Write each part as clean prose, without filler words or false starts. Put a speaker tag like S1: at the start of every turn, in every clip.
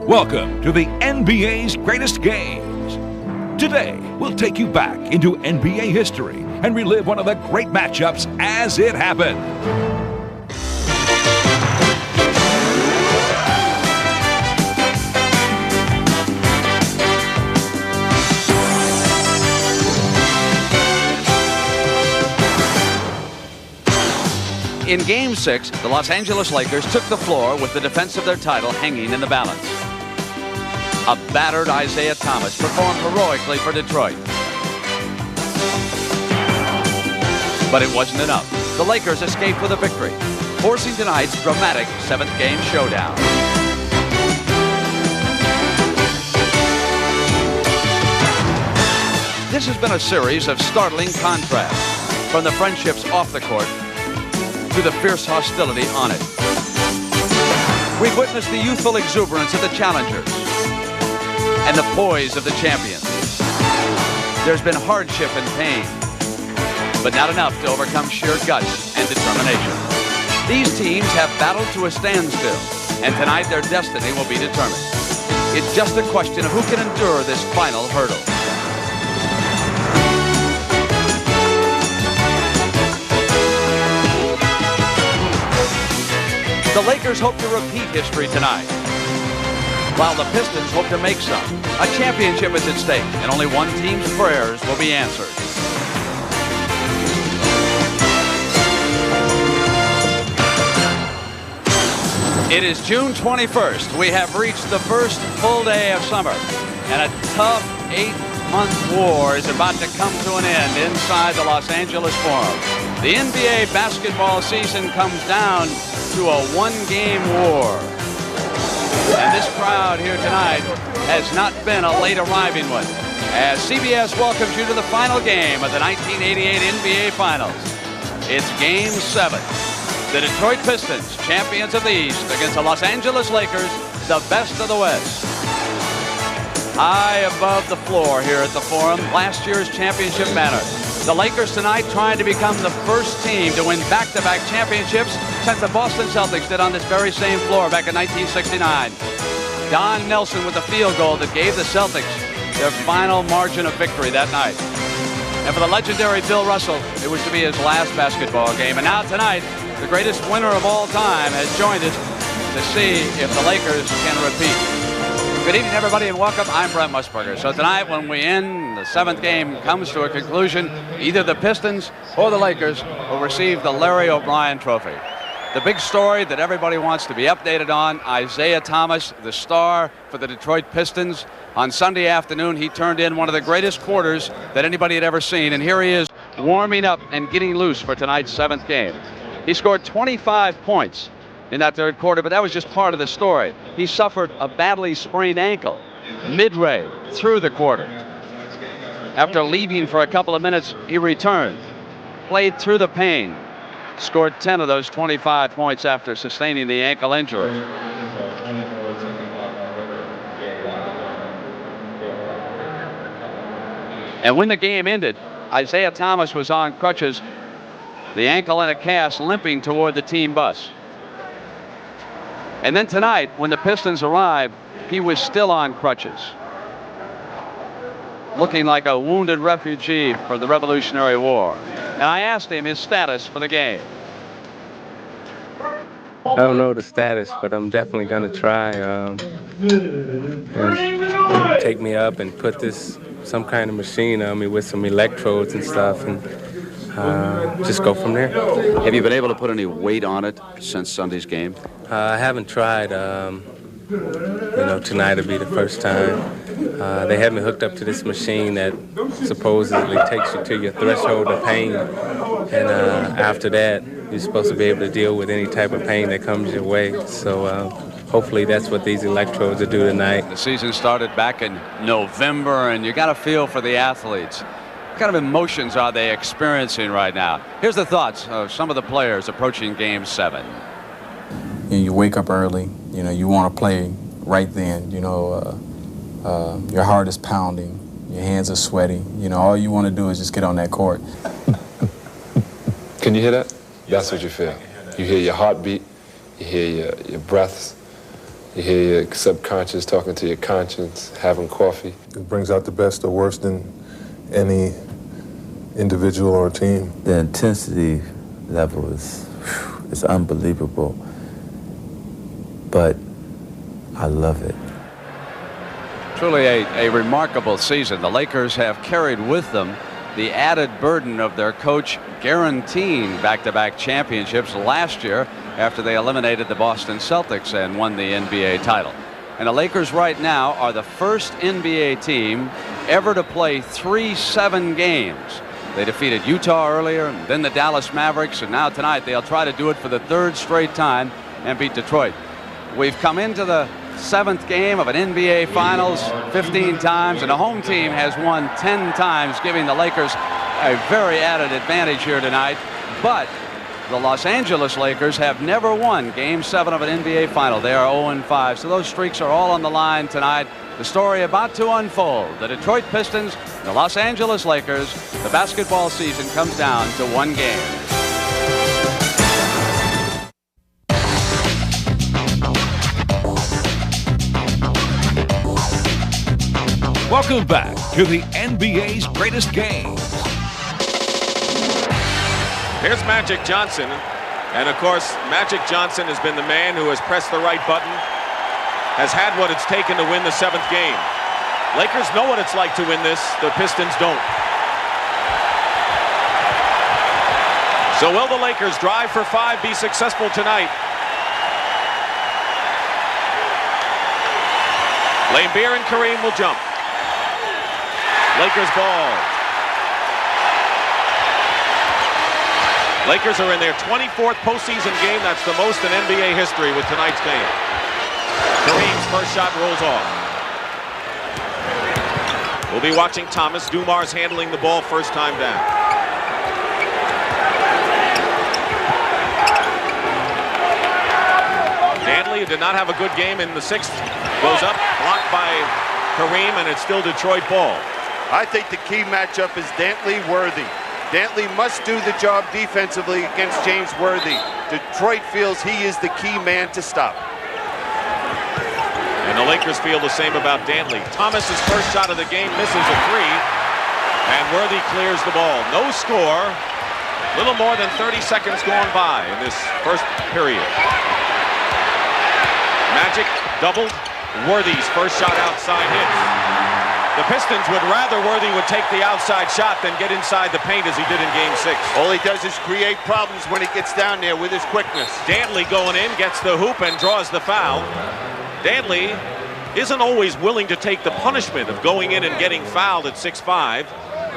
S1: Welcome to the NBA's greatest games. Today, we'll take you back into NBA history and relive one of the great matchups as it happened.
S2: In Game 6, the Los Angeles Lakers took the floor with the defense of their title hanging in the balance. A battered Isiah Thomas performed heroically for Detroit. But it wasn't enough. The Lakers escaped with a victory, forcing tonight's dramatic seventh game showdown. This has been a series of startling contrasts, from the friendships off the court to the fierce hostility on it. We've witnessed the youthful exuberance of the challengers and the poise of the champions. There's been hardship and pain, but not enough to overcome sheer guts and determination. These teams have battled to a standstill, and tonight their destiny will be determined. It's just a question of who can endure this final hurdle. The Lakers hope to repeat history tonight, while the Pistons hope to make some. A championship is at stake, and only one team's prayers will be answered. It is June 21st. We have reached the first full day of summer, and a tough 8-month war is about to come to an end inside the Los Angeles Forum. The NBA basketball season comes down to a one-game war. And this crowd here tonight has not been a late arriving one, as CBS welcomes you to the final game of the 1988 NBA Finals. It's Game 7. The Detroit Pistons, champions of the East, against the Los Angeles Lakers, the best of the West. High above the floor here at the Forum, last year's championship banner. The Lakers tonight trying to become the first team to win back-to-back championships since the Boston Celtics did on this very same floor back in 1969. Don Nelson with a field goal that gave the Celtics their final margin of victory that night. And for the legendary Bill Russell, it was to be his last basketball game. And now tonight, the greatest winner of all time has joined us to see if the Lakers can repeat. Good evening, everybody, and welcome. I'm Brent Musburger. So tonight, when we end, the seventh game comes to a conclusion, either the Pistons or the Lakers will receive the Larry O'Brien Trophy. The big story that everybody wants to be updated on, Isiah Thomas, the star for the Detroit Pistons. On Sunday afternoon, he turned in one of the greatest quarters that anybody had ever seen, and here he is warming up and getting loose for tonight's seventh game. He scored 25 points in that third quarter, but that was just part of the story. He suffered a badly sprained ankle midway through the quarter. After leaving for a couple of minutes, he returned, played through the pain, scored 10 of those 25 points after sustaining the ankle injury. And when the game ended, Isiah Thomas was on crutches, the ankle and a cast, limping toward the team bus. And then tonight, when the Pistons arrived, he was still on crutches, looking like a wounded refugee for the Revolutionary War. And I asked him his status for the game.
S3: I don't know the status, but I'm definitely going to try and take me up and put some kind of machine on me with some electrodes and stuff, and just go from there.
S2: Have you been able to put any weight on it since Sunday's game?
S3: I haven't tried. Tonight will be the first time. They had me hooked up to this machine that supposedly takes you to your threshold of pain, and after that, you're supposed to be able to deal with any type of pain that comes your way. So hopefully that's what these electrodes will do tonight.
S2: The season started back in November, and you got a feel for the athletes. What kind of emotions are they experiencing right now? Here's the thoughts of some of the players approaching Game 7.
S4: You wake up early, you want to play right then, your heart is pounding, your hands are sweaty, all you want to do is just get on that court.
S5: Can you hear that? That's what you feel. You hear your heartbeat, you hear your breaths, You hear your subconscious talking to your conscience, having coffee.
S6: It brings out the best or worst in any individual or team.
S7: The intensity level is unbelievable, but I love it.
S2: Truly a remarkable season. The Lakers have carried with them the added burden of their coach guaranteeing back-to-back championships last year after they eliminated the Boston Celtics and won the NBA title. And the Lakers right now are the first NBA team ever to play 3-7 games. They defeated Utah earlier, and then the Dallas Mavericks, and now tonight they'll try to do it for the third straight time and beat Detroit. We've come into the 7th game of an NBA Finals 15 times, and the home team has won 10 times, giving the Lakers a very added advantage here tonight. But the Los Angeles Lakers have never won Game 7 of an NBA Final. They are 0-5, so those streaks are all on the line tonight. The story about to unfold. The Detroit Pistons, the Los Angeles Lakers. The basketball season comes down to one game.
S1: Welcome back to the NBA's greatest games.
S8: Here's Magic Johnson. And of course, Magic Johnson has been the man who has pressed the right button, has had what it's taken to win the 7th game. Lakers know what it's like to win this. The Pistons don't. So will the Lakers drive for 5 be successful tonight? Laimbeer and Kareem will jump. Lakers ball. Lakers are in their 24th postseason game. That's the most in NBA history with tonight's game. Kareem's first shot rolls off. We'll be watching Thomas. Dumars handling the ball first time down. Dantley, who did not have a good game in the 6th, goes up, blocked by Kareem, and it's still Detroit ball.
S9: I think the key matchup is Dantley-Worthy. Dantley must do the job defensively against James Worthy. Detroit feels he is the key man to stop.
S8: And the Lakers feel the same about Dantley. Thomas's first shot of the game misses a 3, and Worthy clears the ball. No score. Little more than 30 seconds gone by in this first period. Magic doubled. Worthy's first shot outside hits. The Pistons would rather Worthy would take the outside shot than get inside the paint as he did in Game 6.
S9: All he does is create problems when he gets down there with his quickness.
S8: Dantley going in, gets the hoop and draws the foul. Dantley isn't always willing to take the punishment of going in and getting fouled at 6'5".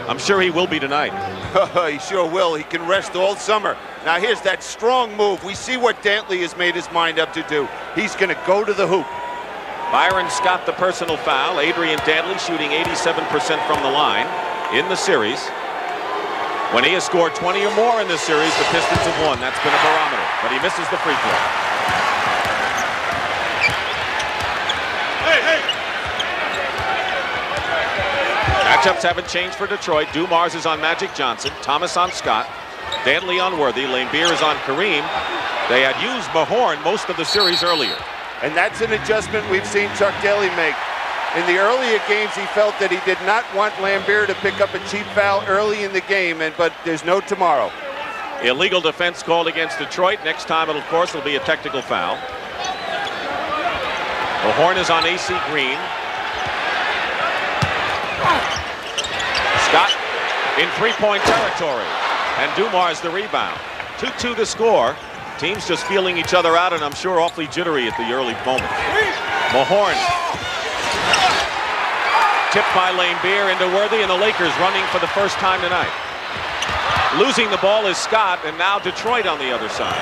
S8: I'm sure he will be tonight.
S9: He sure will. He can rest all summer. Now here's that strong move. We see what Dantley has made his mind up to do. He's going to go to the hoop.
S8: Byron Scott the personal foul. Adrian Dantley shooting 87% from the line in the series. When he has scored 20 or more in this series, the Pistons have won. That's been a barometer, but he misses the free throw. Matchups haven't changed for Detroit. Dumars is on Magic Johnson, Thomas on Scott, Dantley on Worthy, Laimbeer is on Kareem. They had used Mahorn most of the series earlier.
S9: And that's an adjustment we've seen Chuck Daly make. In the earlier games, he felt that he did not want Laimbeer to pick up a cheap foul early in the game, but there's no tomorrow.
S8: Illegal defense called against Detroit. Next time, of course, will be a technical foul. Mahorn is on AC Green. Scott in three-point territory, and Dumars the rebound. 2-2 the score. Teams just feeling each other out, and I'm sure awfully jittery at the early moments. Mahorn tipped by Laimbeer into Worthy, and the Lakers running for the first time tonight. Losing the ball is Scott, and now Detroit on the other side.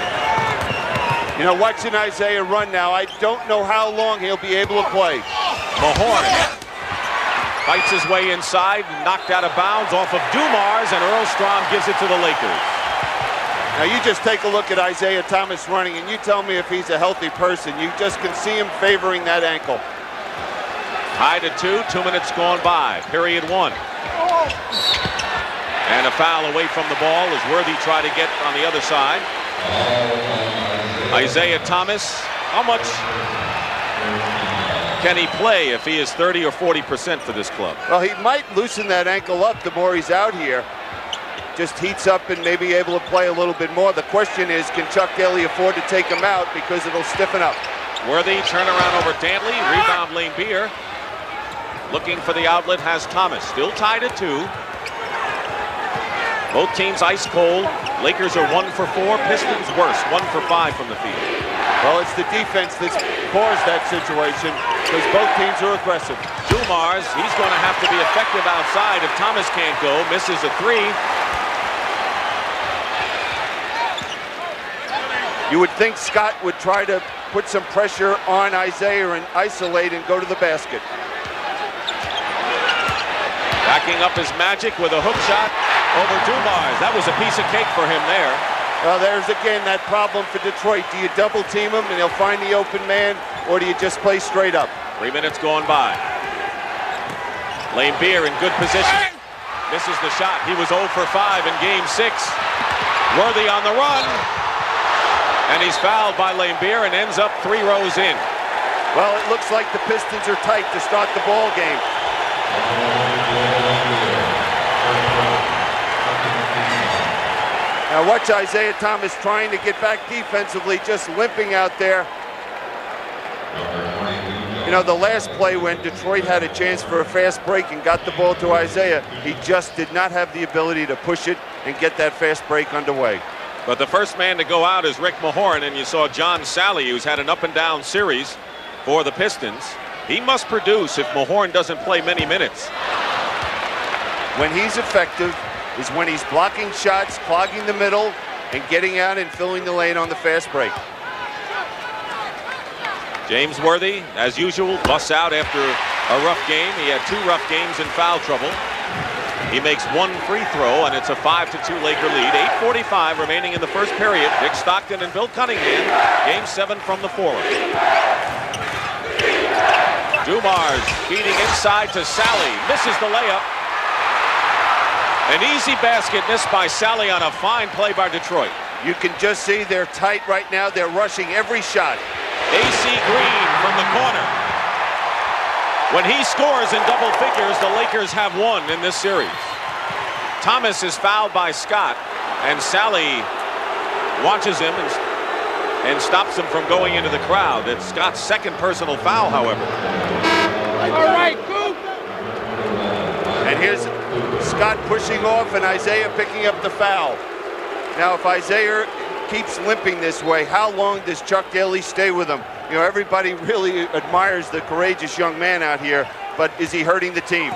S9: You know, watching Isiah run now, I don't know how long he'll be able to play.
S8: Mahorn fights his way inside, knocked out of bounds off of Dumars, and Earlstrom gives it to the Lakers.
S9: Now you just take a look at Isiah Thomas running, and you tell me if he's a healthy person. You just can see him favoring that ankle.
S8: Tied at 2, 2 minutes gone by, period 1. And a foul away from the ball as Worthy tried to get on the other side. Isiah Thomas, how much Can he play if he is 30 or 40% for this club?
S9: Well, he might loosen that ankle up the more he's out here. Just heats up and may be able to play a little bit more. The question is, can Chuck Daly afford to take him out because it'll stiffen up?
S8: Worthy, turnaround over Dantley, rebound Laimbeer. Looking for the outlet has Thomas, still tied at 2. Both teams ice cold. Lakers are 1 for 4, Pistons worse, 1 for 5 from the field.
S9: Well, it's the defense that's caused that situation because both teams are aggressive.
S8: Dumars, he's going to have to be effective outside if Thomas can't go, misses a 3.
S9: You would think Scott would try to put some pressure on Isiah and isolate and go to the basket.
S8: Backing up his Magic with a hook shot over Dumars. That was a piece of cake for him there.
S9: Well, there's again that problem for Detroit. Do you double team him and he'll find the open man, or do you just play straight up?
S8: 3 minutes going by. Laimbeer in good position. Misses the shot. He was 0 for 5 in game 6. Worthy on the run. And he's fouled by Laimbeer and ends up 3 rows in.
S9: Well, it looks like the Pistons are tight to start the ball game. Now watch Isiah Thomas trying to get back defensively, just limping out there. You know, the last play when Detroit had a chance for a fast break and got the ball to Isiah, he just did not have the ability to push it and get that fast break underway.
S8: But the first man to go out is Rick Mahorn, and you saw John Sally, who's had an up-and-down series for the Pistons. He must produce if Mahorn doesn't play many minutes.
S9: When he's effective is when he's blocking shots, clogging the middle, and getting out and filling the lane on the fast break.
S8: James Worthy, as usual, busts out after a rough game. He had 2 rough games in foul trouble. He makes 1 free throw, and it's a 5-2 Laker lead. 8:45 remaining in the first period. Dick Stockton and Bill Cunningham, game 7 from the Forum. Dumars feeding inside to Sally, misses the layup. An easy basket missed by Sally on a fine play by Detroit.
S9: You can just see they're tight right now. They're rushing every shot.
S8: AC Green from the corner. When he scores in double figures, the Lakers have won in this series. Thomas is fouled by Scott, and Sally watches him and stops him from going into the crowd. It's Scott's second personal foul, however.
S9: All right, Coop. And here's Scott pushing off and Isiah picking up the foul. Now, if Isiah keeps limping this way, how long does Chuck Daly stay with him? You know, everybody really admires the courageous young man out here, but is he hurting the team?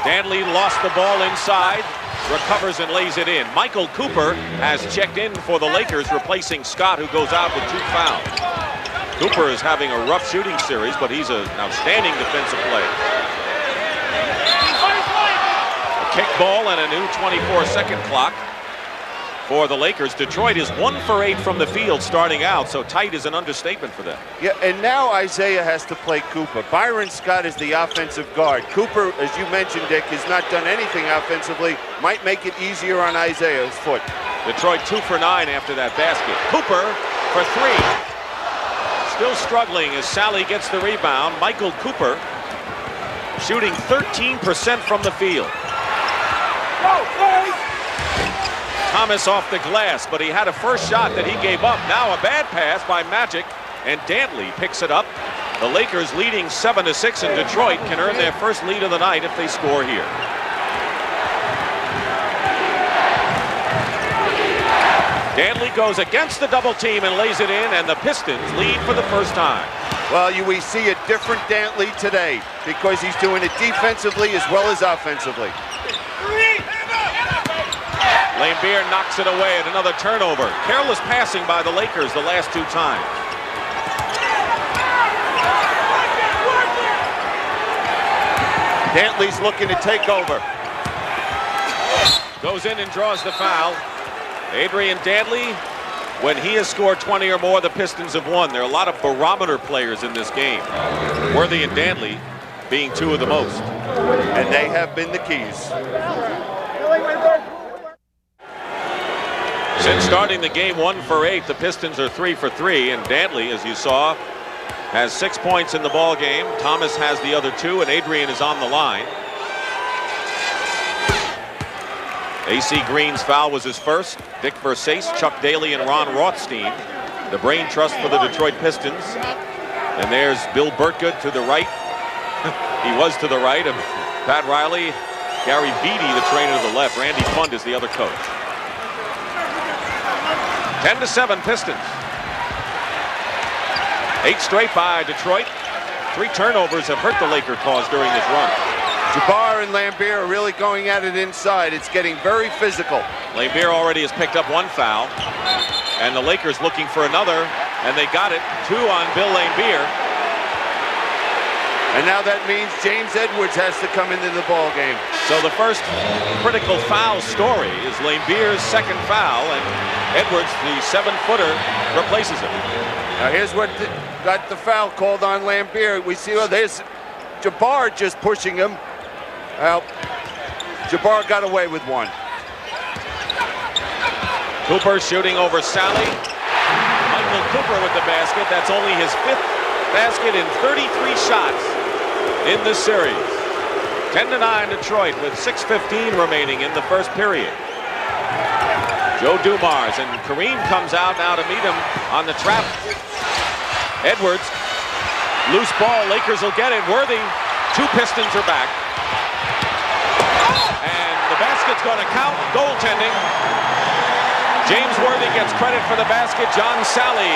S8: Dantley lost the ball inside, recovers and lays it in. Michael Cooper has checked in for the Lakers, replacing Scott, who goes out with 2 fouls. Cooper is having a rough shooting series, but he's an outstanding defensive player. A kick ball and a new 24-second clock for the Lakers. Detroit is 1 for 8 from the field starting out, so tight is an understatement for them.
S9: Yeah, and now Isiah has to play Cooper. Byron Scott is the offensive guard. Cooper, as you mentioned, Dick, has not done anything offensively. Might make it easier on Isaiah's foot.
S8: Detroit 2 for 9 after that basket. Cooper for 3. Still struggling as Sally gets the rebound. Michael Cooper shooting 13% from the field. Thomas off the glass, but he had a first shot that he gave up. Now a bad pass by Magic, and Dantley picks it up. The Lakers leading 7-6, and Detroit can earn their first lead of the night if they score here. Dantley goes against the double team and lays it in, and the Pistons lead for the first time.
S9: Well, we see a different Dantley today because he's doing it defensively as well as offensively.
S8: Laimbeer knocks it away at another turnover. Careless passing by the Lakers the last 2 times.
S9: Dantley's looking to take over.
S8: Goes in and draws the foul. Adrian Dantley, when he has scored 20 or more, the Pistons have won. There are a lot of barometer players in this game. Worthy and Dantley being 2 of the most.
S9: And they have been the keys.
S8: Since starting the game 1 for 8, the Pistons are 3 for 3, and Dantley, as you saw, has 6 points in the ball game. Thomas has the other 2, and Adrian is on the line. A.C. Green's foul was his first. Dick Versace, Chuck Daly, and Ron Rothstein, the brain trust for the Detroit Pistons. And there's Bill Burtgood to the right. He was to the right of Pat Riley. Gary Beatty, the trainer, to the left. Randy Fund is the other coach. 10-7 Pistons. 8 straight by Detroit. 3 turnovers have hurt the Laker cause during this run.
S9: Jabbar and Laimbeer are really going at it inside. It's getting very physical.
S8: Laimbeer already has picked up 1 foul. And the Lakers looking for another. And they got it. 2 on Bill Laimbeer.
S9: And now that means James Edwards has to come into the ball game.
S8: So the first critical foul story is Laimbeer's second foul, and Edwards, the 7-footer, replaces him.
S9: Now here's what got the foul called on Laimbeer. We see, there's Jabbar just pushing him. Well, Jabbar got away with 1.
S8: Cooper shooting over Sally. Michael Cooper with the basket. That's only his 5th basket in 33 shots in this series. 10-9 Detroit with 6:15 remaining in the first period. Joe Dumars, and Kareem comes out now to meet him on the trap. Edwards, loose ball, Lakers will get it. Worthy, 2 Pistons are back. And the basket's going to count, goaltending. James Worthy gets credit for the basket. John Sally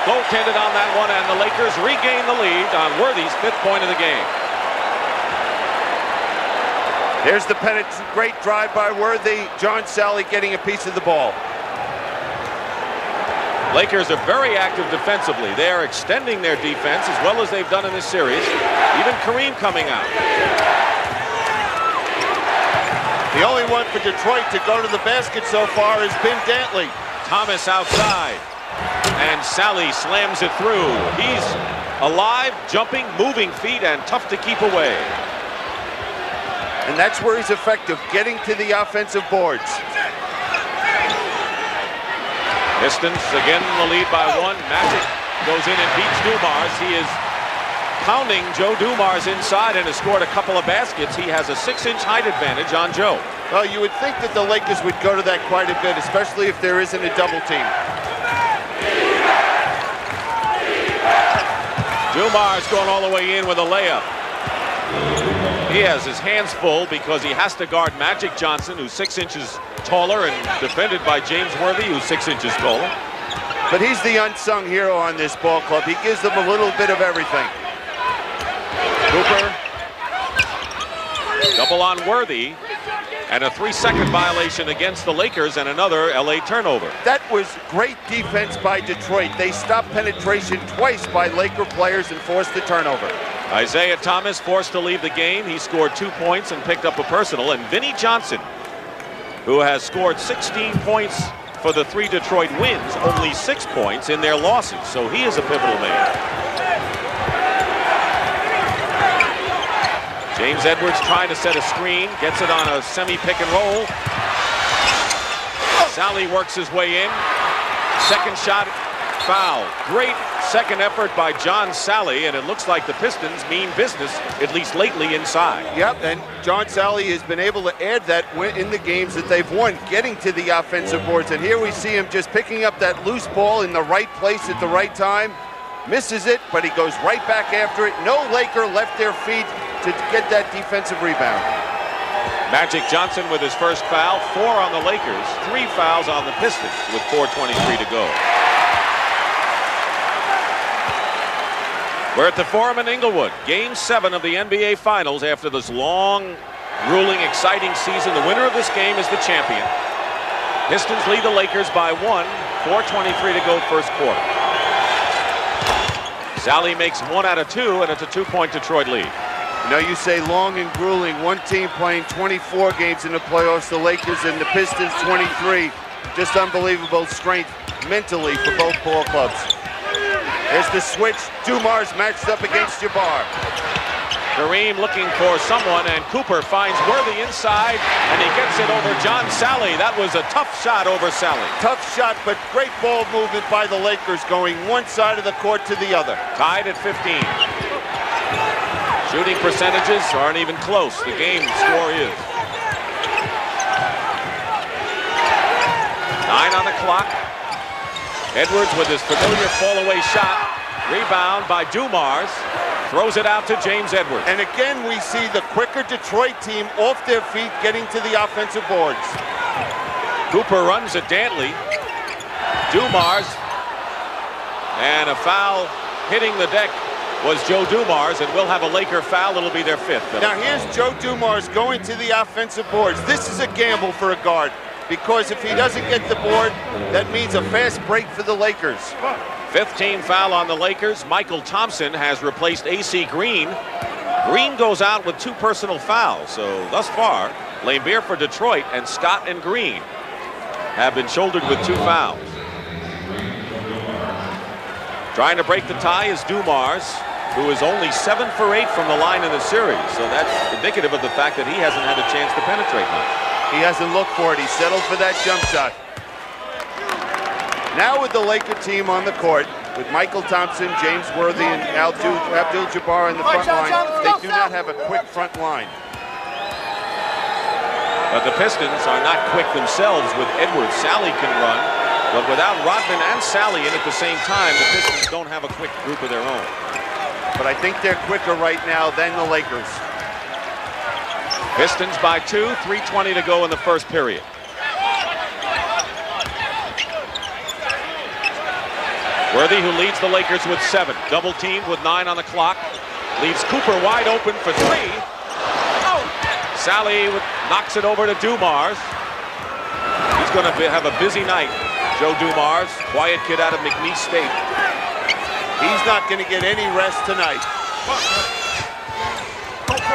S8: goaltended on that one, and the Lakers regain the lead on Worthy's 5th point of the game.
S9: Here's the great drive by Worthy. John Sally getting a piece of the ball.
S8: Lakers are very active defensively. They are extending their defense as well as they've done in this series. Even Kareem coming out.
S9: The only one for Detroit to go to the basket so far has been Dantley.
S8: Thomas outside. And Sally slams it through. He's alive, jumping, moving feet, and tough to keep away.
S9: And that's where he's effective, getting to the offensive boards.
S8: Pistons again in the lead by 1. Magic goes in and beats Dumars. He is pounding Joe Dumars inside and has scored a couple of baskets. He has a 6-inch height advantage on Joe.
S9: Well, you would think that the Lakers would go to that quite a bit, especially if there isn't a double team.
S8: Dumars going all the way in with a layup. He has his hands full because he has to guard Magic Johnson, who's 6 inches taller, and defended by James Worthy, who's 6 inches taller.
S9: But he's the unsung hero on this ball club. He gives them a little bit of everything.
S8: Cooper. Double on Worthy. And a 3-second violation against the Lakers and another LA turnover.
S9: That was great defense by Detroit. They stopped penetration twice by Laker players and forced the turnover.
S8: Isiah Thomas forced to leave the game. He scored 2 points and picked up a personal. And Vinnie Johnson, who has scored 16 points for the 3 Detroit wins, only 6 points in their losses. So he is a pivotal man. James Edwards trying to set a screen, gets it on a semi-pick and roll. Sally works his way in. Second shot, foul. Great second effort by John Sally, and it looks like the Pistons mean business, at least lately, inside.
S9: Yep, and John Sally has been able to add that in the games that they've won, getting to the offensive boards. And here we see him just picking up that loose ball in the right place at the right time. Misses it, but he goes right back after it. No Laker left their feet to get that defensive rebound.
S8: Magic Johnson with his first foul, 4 on the Lakers, 3 fouls on the Pistons with 4:23 to go. We're at the Forum in Inglewood, Game 7 of the NBA Finals. After this long, grueling, exciting season, the winner of this game is the champion. Pistons lead the Lakers by 1, 4:23 to go first quarter. Sally makes 1 out of 2, and it's a 2-point Detroit lead.
S9: You know, you say long and grueling. One team playing 24 games in the playoffs, the Lakers, and the Pistons 23. Just unbelievable strength mentally for both ball clubs. There's the switch. Dumars matched up against Jabbar.
S8: Kareem looking for someone, and Cooper finds Worthy inside, and he gets it over John Sally. That was a tough shot over Sally.
S9: Tough shot, but great ball movement by the Lakers, going one side of the court to the other.
S8: Tied at 15. Shooting percentages aren't even close. The game score is. 9 on the clock. Edwards with his familiar fall-away shot. Rebound by Dumars. Throws it out to James Edwards.
S9: And again, we see the quicker Detroit team off their feet getting to the offensive boards.
S8: Cooper runs at Dantley. Dumars. And a foul hitting the deck was Joe Dumars, and we'll have a Laker foul. It'll be their 5th.
S9: Now here's Joe Dumars going to the offensive boards. This is a gamble for a guard, because if he doesn't get the board, that means a fast break for the Lakers.
S8: 5th team foul on the Lakers. Michael Thompson has replaced A.C. Green. Green goes out with 2 personal fouls. So thus far, Laimbeer for Detroit and Scott and Green have been shouldered with 2 fouls. Trying to break the tie is Dumars, who is only 7 for 8 from the line in the series. So that's indicative of the fact that he hasn't had a chance to penetrate much.
S9: He hasn't looked for it. He settled for that jump shot. Now with the Laker team on the court, with Michael Thompson, James Worthy, and Abdul-Jabbar in the front line, they do not have a quick front line.
S8: But the Pistons are not quick themselves with Edwards. Sally can run, but without Rodman and Sally in at the same time, the Pistons don't have a quick group of their own.
S9: But I think they're quicker right now than the Lakers.
S8: Pistons by 2, 3:20 to go in the first period. Worthy, who leads the Lakers with 7. Double teamed with 9 on the clock. Leaves Cooper wide open for 3. Oh! Sally knocks it over to Dumars. He's going to have a busy night. Joe Dumars, quiet kid out of McNeese State.
S9: He's not going to get any rest tonight.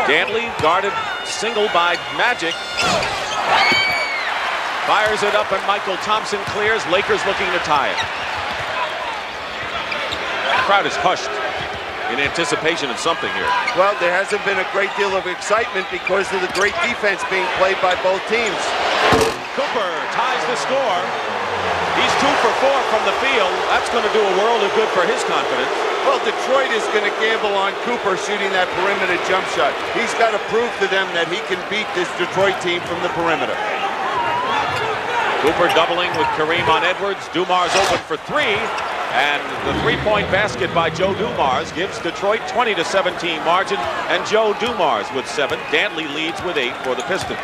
S8: Dantley guarded single by Magic. Fires it up and Michael Thompson clears. Lakers looking to tie it. The crowd is hushed in anticipation of something here.
S9: Well, there hasn't been a great deal of excitement because of the great defense being played by both teams.
S8: Cooper ties the score. He's 2 for 4 from the field. That's going to do a world of good for his confidence.
S9: Well, Detroit is going to gamble on Cooper shooting that perimeter jump shot. He's got to prove to them that he can beat this Detroit team from the perimeter.
S8: Cooper doubling with Kareem on Edwards. Dumars open for 3. And the 3-point basket by Joe Dumars gives Detroit 20-17 margin. And Joe Dumars with 7. Dantley leads with 8 for the Pistons.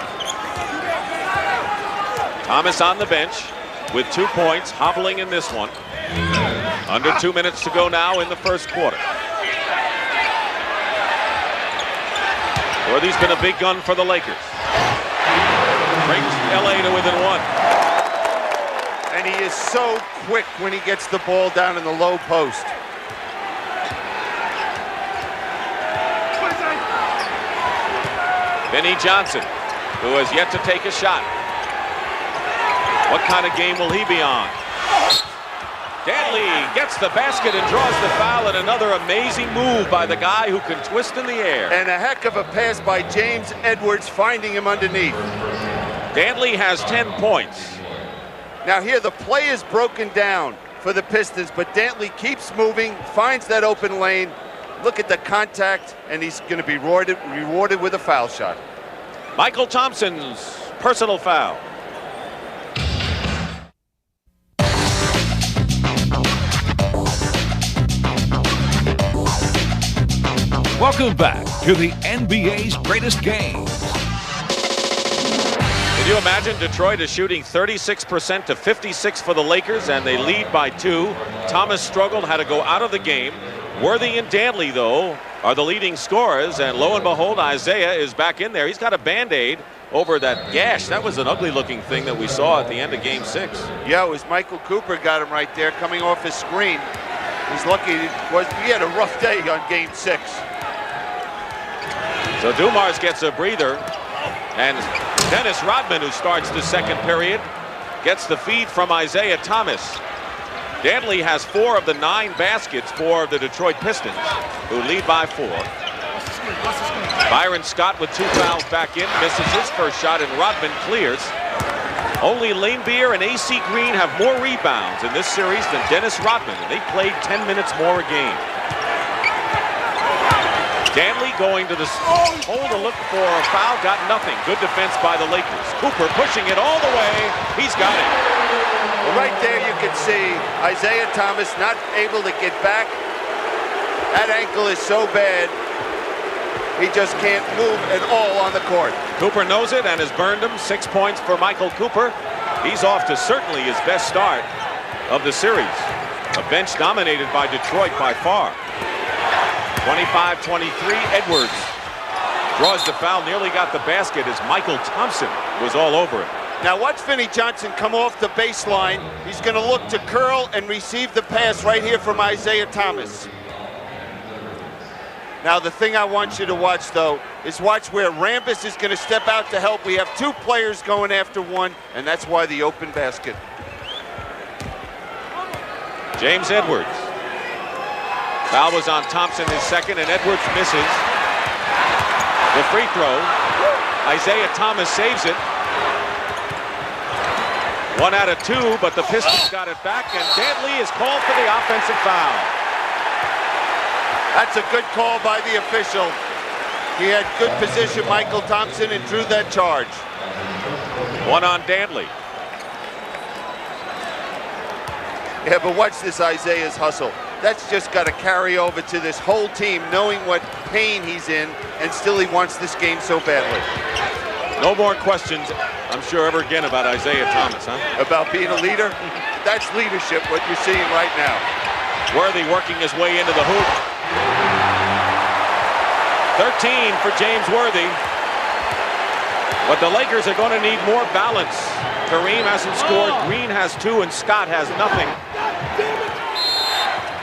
S8: Thomas on the bench with 2 points, hobbling in this one. Under 2 minutes to go now in the first quarter. Worthy's been a big gun for the Lakers. Brings LA to within 1.
S9: And he is so quick when he gets the ball down in the low post.
S8: Benny Johnson, who has yet to take a shot. What kind of game will he be on? Dantley gets the basket and draws the foul, and another amazing move by the guy who can twist in the air.
S9: And a heck of a pass by James Edwards, finding him underneath.
S8: Dantley has 10 points.
S9: Now here the play is broken down for the Pistons, but Dantley keeps moving, finds that open lane. Look at the contact, and he's going to be rewarded with a foul shot.
S8: Michael Thompson's personal foul.
S1: Welcome back to the NBA's greatest games.
S8: Can you imagine? Detroit is shooting 36% to 56 for the Lakers, and they lead by 2. Thomas struggled, had to go out of the game. Worthy and Dantley, though, are the leading scorers, and lo and behold, Isiah is back in there. He's got a Band-Aid over that gash. That was an ugly-looking thing that we saw at the end of Game 6.
S9: Yeah, it was Michael Cooper got him right there, coming off his screen. He's lucky. He had a rough day on Game 6.
S8: So Dumars gets a breather, and Dennis Rodman, who starts the second period, gets the feed from Isiah Thomas. Dantley has 4 of the 9 baskets for the Detroit Pistons, who lead by 4. Byron Scott with 2 fouls back in, misses his first shot, and Rodman clears. Only Laimbeer and A.C. Green have more rebounds in this series than Dennis Rodman, and they played 10 minutes more a game. Danley going to the hole to look for a foul, got nothing. Good defense by the Lakers. Cooper pushing it all the way. He's got it.
S9: Well, right there you can see Isiah Thomas not able to get back. That ankle is so bad, he just can't move at all on the court.
S8: Cooper knows it and has burned him. 6 points for Michael Cooper. He's off to certainly his best start of the series. A bench dominated by Detroit by far. 25-23, Edwards draws the foul, nearly got the basket as Michael Thompson was all over it.
S9: Now watch Vinnie Johnson come off the baseline. He's going to look to curl and receive the pass right here from Isiah Thomas. Now the thing I want you to watch though is watch where Rambis is going to step out to help. We have 2 players going after one, and that's why the open basket.
S8: James Edwards. Foul was on Thompson, his second, and Edwards misses the free throw. Isiah Thomas saves it. 1 out of 2, but the Pistons got it back, and Dantley is called for the offensive foul.
S9: That's a good call by the official. He had good position, Michael Thompson, and drew that charge.
S8: 1 on Dantley.
S9: Yeah, but watch this Isaiah's hustle. That's just got to carry over to this whole team, knowing what pain he's in, and still he wants this game so badly.
S8: No more questions, I'm sure, ever again about Isiah Thomas, huh?
S9: About being a leader? That's leadership, what you're seeing right now.
S8: Worthy working his way into the hoop. 13 for James Worthy. But the Lakers are going to need more balance. Kareem hasn't scored, Green has 2, and Scott has nothing.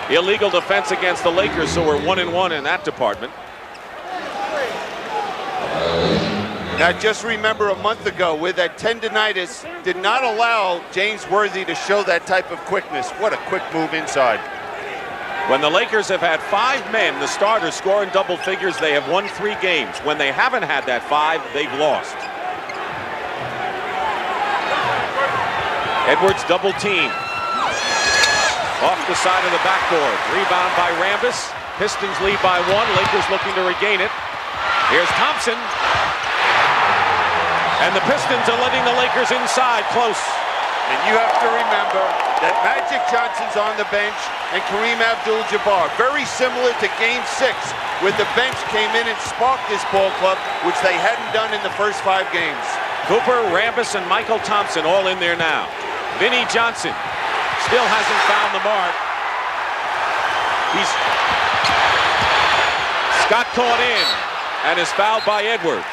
S8: Illegal defense against the Lakers, so we're 1-1 in that department.
S9: Now just remember a month ago where that tendinitis did not allow James Worthy to show that type of quickness. What a quick move inside.
S8: When the Lakers have had 5 men, the starters score in double figures, they have won 3 games. When they haven't had that 5, they've lost. Edwards double team. Off the side of the backboard. Rebound by Rambis. Pistons lead by 1. Lakers looking to regain it. Here's Thompson. And the Pistons are letting the Lakers inside close.
S9: And you have to remember that Magic Johnson's on the bench and Kareem Abdul-Jabbar. Very similar to Game 6, where the bench came in and sparked this ball club, which they hadn't done in the first 5 games.
S8: Cooper, Rambis, and Michael Thompson all in there now. Vinnie Johnson still hasn't found the mark. Scott caught in and is fouled by Edwards.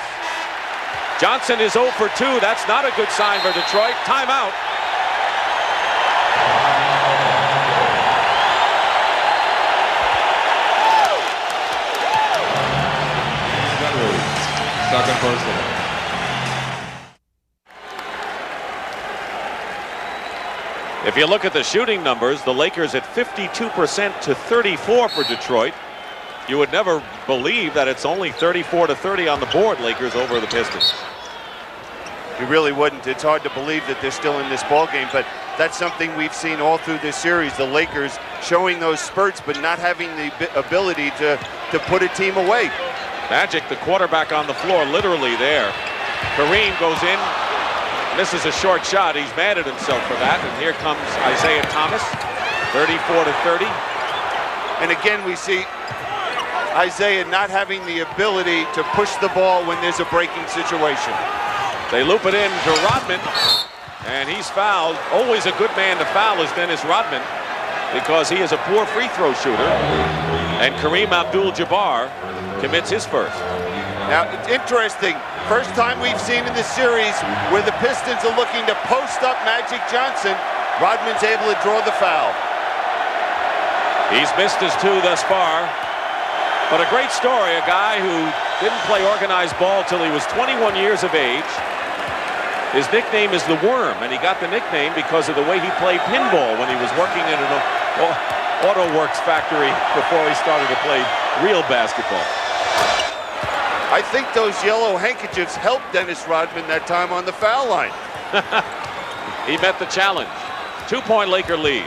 S8: Johnson is 0 for 2. That's not a good sign for Detroit. Timeout.
S5: Second person.
S8: If you look at the shooting numbers, the Lakers at 52% to 34 for Detroit. You would never believe that it's only 34 to 30 on the board, Lakers over the Pistons.
S9: You really wouldn't. It's hard to believe that they're still in this ball game, but that's something we've seen all through this series. The Lakers showing those spurts, but not having the ability to put a team away.
S8: Magic, the quarterback on the floor, literally there. Kareem goes in, misses a short shot. He's mad at himself for that. And here comes Isiah Thomas, 34 to 30.
S9: And again, we see Isiah not having the ability to push the ball when there's a breaking situation.
S8: They loop it in to Rodman, and he's fouled. Always a good man to foul is Dennis Rodman, because he is a poor free throw shooter. And Kareem Abdul-Jabbar commits his first.
S9: Now, it's interesting. First time we've seen in this series where the Pistons are looking to post up Magic Johnson. Rodman's able to draw the foul.
S8: He's missed his 2 thus far. But a great story, a guy who didn't play organized ball till he was 21 years of age. His nickname is the Worm, and he got the nickname because of the way he played pinball when he was working in an auto works factory before he started to play real basketball.
S9: I think those yellow handkerchiefs helped Dennis Rodman that time on the foul line.
S8: He met the challenge. 2-point Laker lead.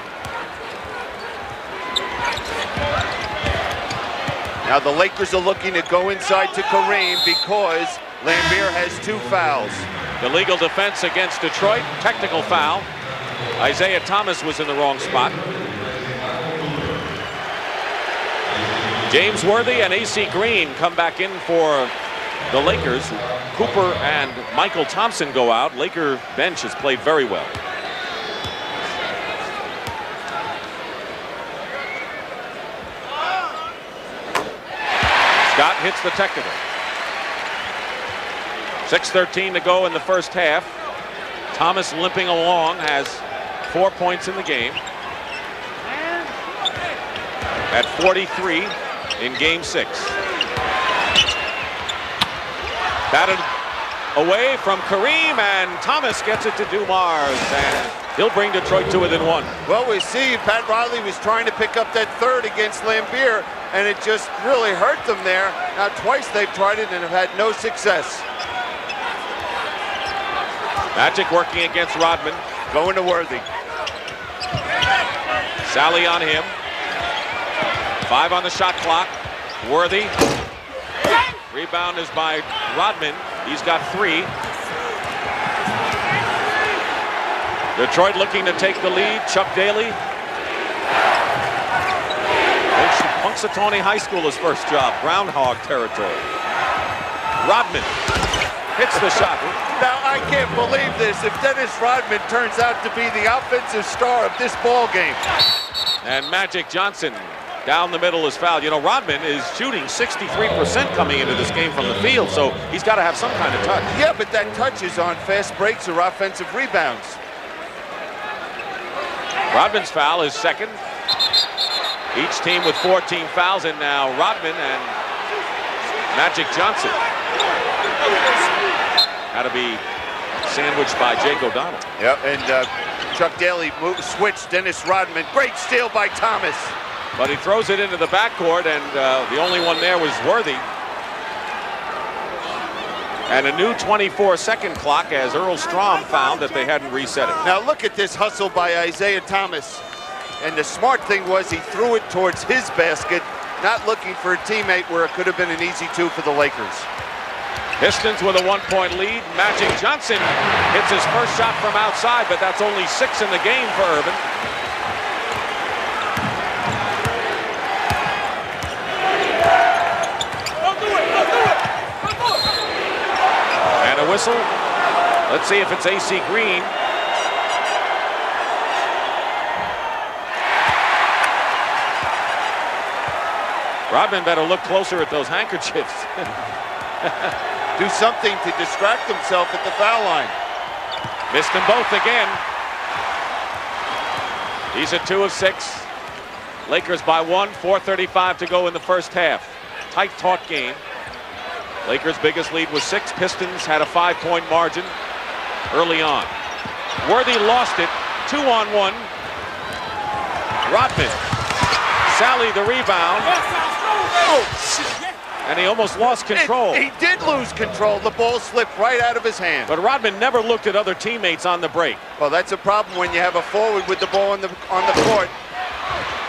S9: Now the Lakers are looking to go inside to Kareem because Laimbeer has 2 fouls.
S8: Illegal defense against Detroit. Technical foul. Isiah Thomas was in the wrong spot. James Worthy and AC Green come back in for the Lakers. Cooper and Michael Thompson go out. Laker bench has played very well. Scott hits the technical. 6:13 to go in the first half. Thomas limping along, has 4 points in the game. At 43 in game 6. Batted away from Kareem, and Thomas gets it to Dumars, and he'll bring Detroit to within 1.
S9: Well, we see Pat Riley was trying to pick up that third against Laimbeer, and it just really hurt them there. Now twice they've tried it and have had no success.
S8: Magic working against Rodman.
S9: Going to Worthy.
S8: Sally on him. 5 on the shot clock. Worthy. Rebound is by Rodman. He's got 3. Detroit looking to take the lead. Chuck Daly. Punxsutawney High School, his first job. Groundhog territory. Rodman hits the shot.
S9: Now, I can't believe this. If Dennis Rodman turns out to be the offensive star of this ball game.
S8: And Magic Johnson down the middle is fouled. You know, Rodman is shooting 63% coming into this game from the field, so he's got to have some kind of touch.
S9: Yeah, but that touch is on fast breaks or offensive rebounds.
S8: Rodman's foul is second. Each team with 14 fouls, and now Rodman and Magic Johnson. Had to be sandwiched by Jake O'Donnell.
S9: Yep, and Chuck Daly switched Dennis Rodman. Great steal by Thomas.
S8: But he throws it into the backcourt, and the only one there was Worthy. And a new 24-second clock as Earl Strom found that they hadn't reset it.
S9: Now look at this hustle by Isiah Thomas. And the smart thing was he threw it towards his basket, not looking for a teammate where it could have been an easy 2 for the Lakers.
S8: Pistons with a 1-point lead. Magic Johnson hits his first shot from outside, but that's only 6 in the game for Urban. And a whistle. Let's see if it's AC Green. Rodman better look closer at those handkerchiefs.
S9: Do something to distract himself at the foul line.
S8: Missed them both again. He's at 2 of 6. Lakers by 1, 4:35 to go in the first half. Tight, taut game. Lakers' biggest lead was 6. Pistons had a 5-point margin early on. Worthy lost it. 2-on-1. Rodman. Sally the rebound. And he almost lost control.
S9: He did lose control. The ball slipped right out of his hand.
S8: But Rodman never looked at other teammates on the break.
S9: Well, that's a problem when you have a forward with the ball on the court.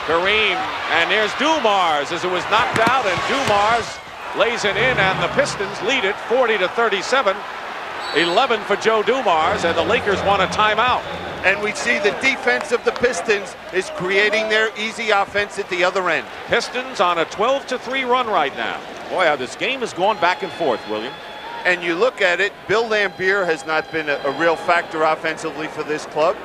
S8: Kareem, and there's Dumars as it was knocked out, and Dumars lays it in, and the Pistons lead it 40-37. 11 for Joe Dumars, and the Lakers want a timeout.
S9: And we see the defense of the Pistons is creating their easy offense at the other end.
S8: Pistons on a 12-3 run right now. Boy, how this game has gone back and forth, William.
S9: And you look at it, Bill Laimbeer has not been a real factor offensively for this club.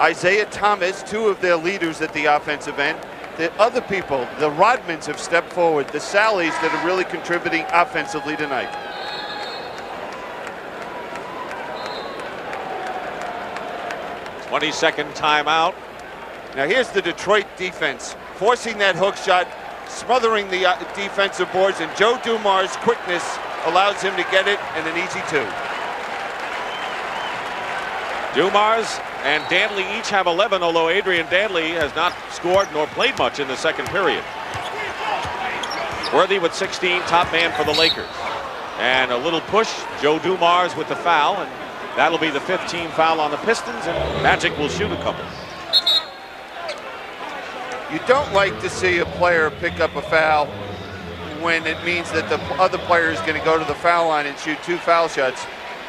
S9: Isiah Thomas, 2 of their leaders at the offensive end. The other people, the Rodmans, have stepped forward. The Sallys that are really contributing offensively tonight.
S8: Second timeout.
S9: Now here's the Detroit defense, forcing that hook shot, smothering the defensive boards, and Joe Dumars' quickness allows him to get it and an easy 2.
S8: Dumars and Danley each have 11, although Adrian Danley has not scored nor played much in the second period. Worthy with 16, top man for the Lakers. And a little push. Joe Dumars with the foul, and that'll be the 5th team foul on the Pistons, and Magic will shoot a couple.
S9: You don't like to see a player pick up a foul when it means that the other player is going to go to the foul line and shoot 2 foul shots.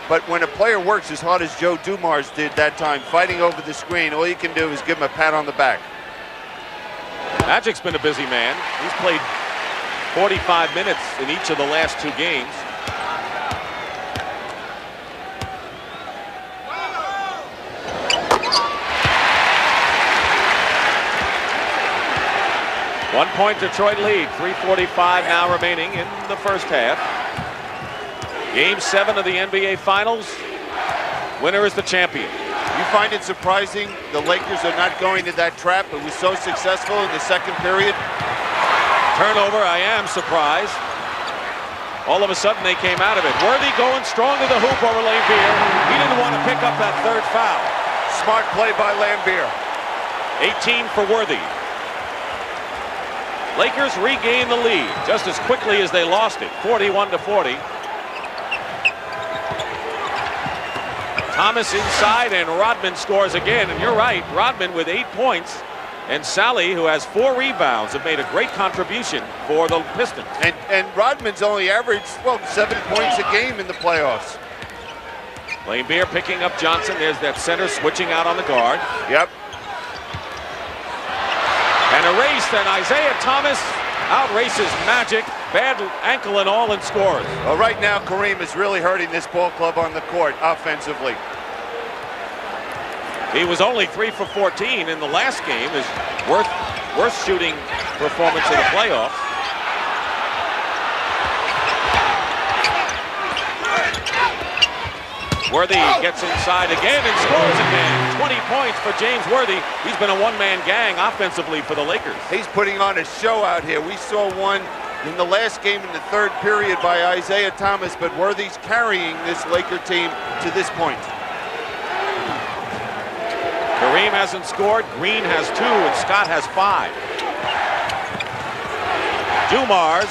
S9: But when a player works as hard as Joe Dumars did that time, fighting over the screen, all you can do is give him a pat on the back.
S8: Magic's been a busy man. He's played 45 minutes in each of the last 2 games. One-point Detroit lead, 3:45 now remaining in the first half. Game 7 of the NBA Finals. Winner is the champion.
S9: You find it surprising the Lakers are not going to that trap? It was so successful in the second period.
S8: Turnover, I am surprised. All of a sudden they came out of it. Worthy going strong to the hoop over Laimbeer. He didn't want to pick up that 3rd foul.
S9: Smart play by Laimbeer.
S8: 18 for Worthy. Lakers regain the lead just as quickly as they lost it, 41-40. Thomas inside, and Rodman scores again. And you're right, Rodman with 8 points, and Sally, who has 4 rebounds, have made a great contribution for the Pistons.
S9: And Rodman's only averaged, well, 7 points a game in the playoffs.
S8: Laimbeer picking up Johnson. There's that center switching out on the guard.
S9: Yep.
S8: And a race, and Isiah Thomas outraces Magic. Bad ankle and all, and scores.
S9: Well, right now, Kareem is really hurting this ball club on the court offensively.
S8: He was only 3 for 14 in the last game. His worst shooting performance in the playoffs. Worthy gets inside again and scores again. 20 points for James Worthy. He's been a one-man gang offensively for the Lakers.
S9: He's putting on a show out here. We saw one in the last game in the 3rd period by Isiah Thomas, but Worthy's carrying this Laker team to this point.
S8: Kareem hasn't scored. Green has 2, and Scott has 5. Dumars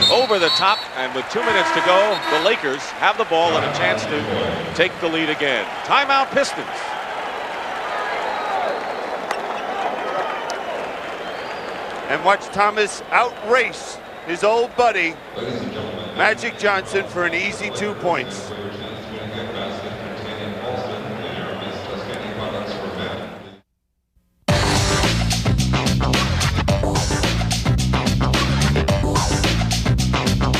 S8: over the top, and with 2 minutes to go, the Lakers have the ball and a chance to take the lead again. Timeout, Pistons.
S9: And watch Thomas outrace his old buddy, Magic Johnson, for an easy 2 points.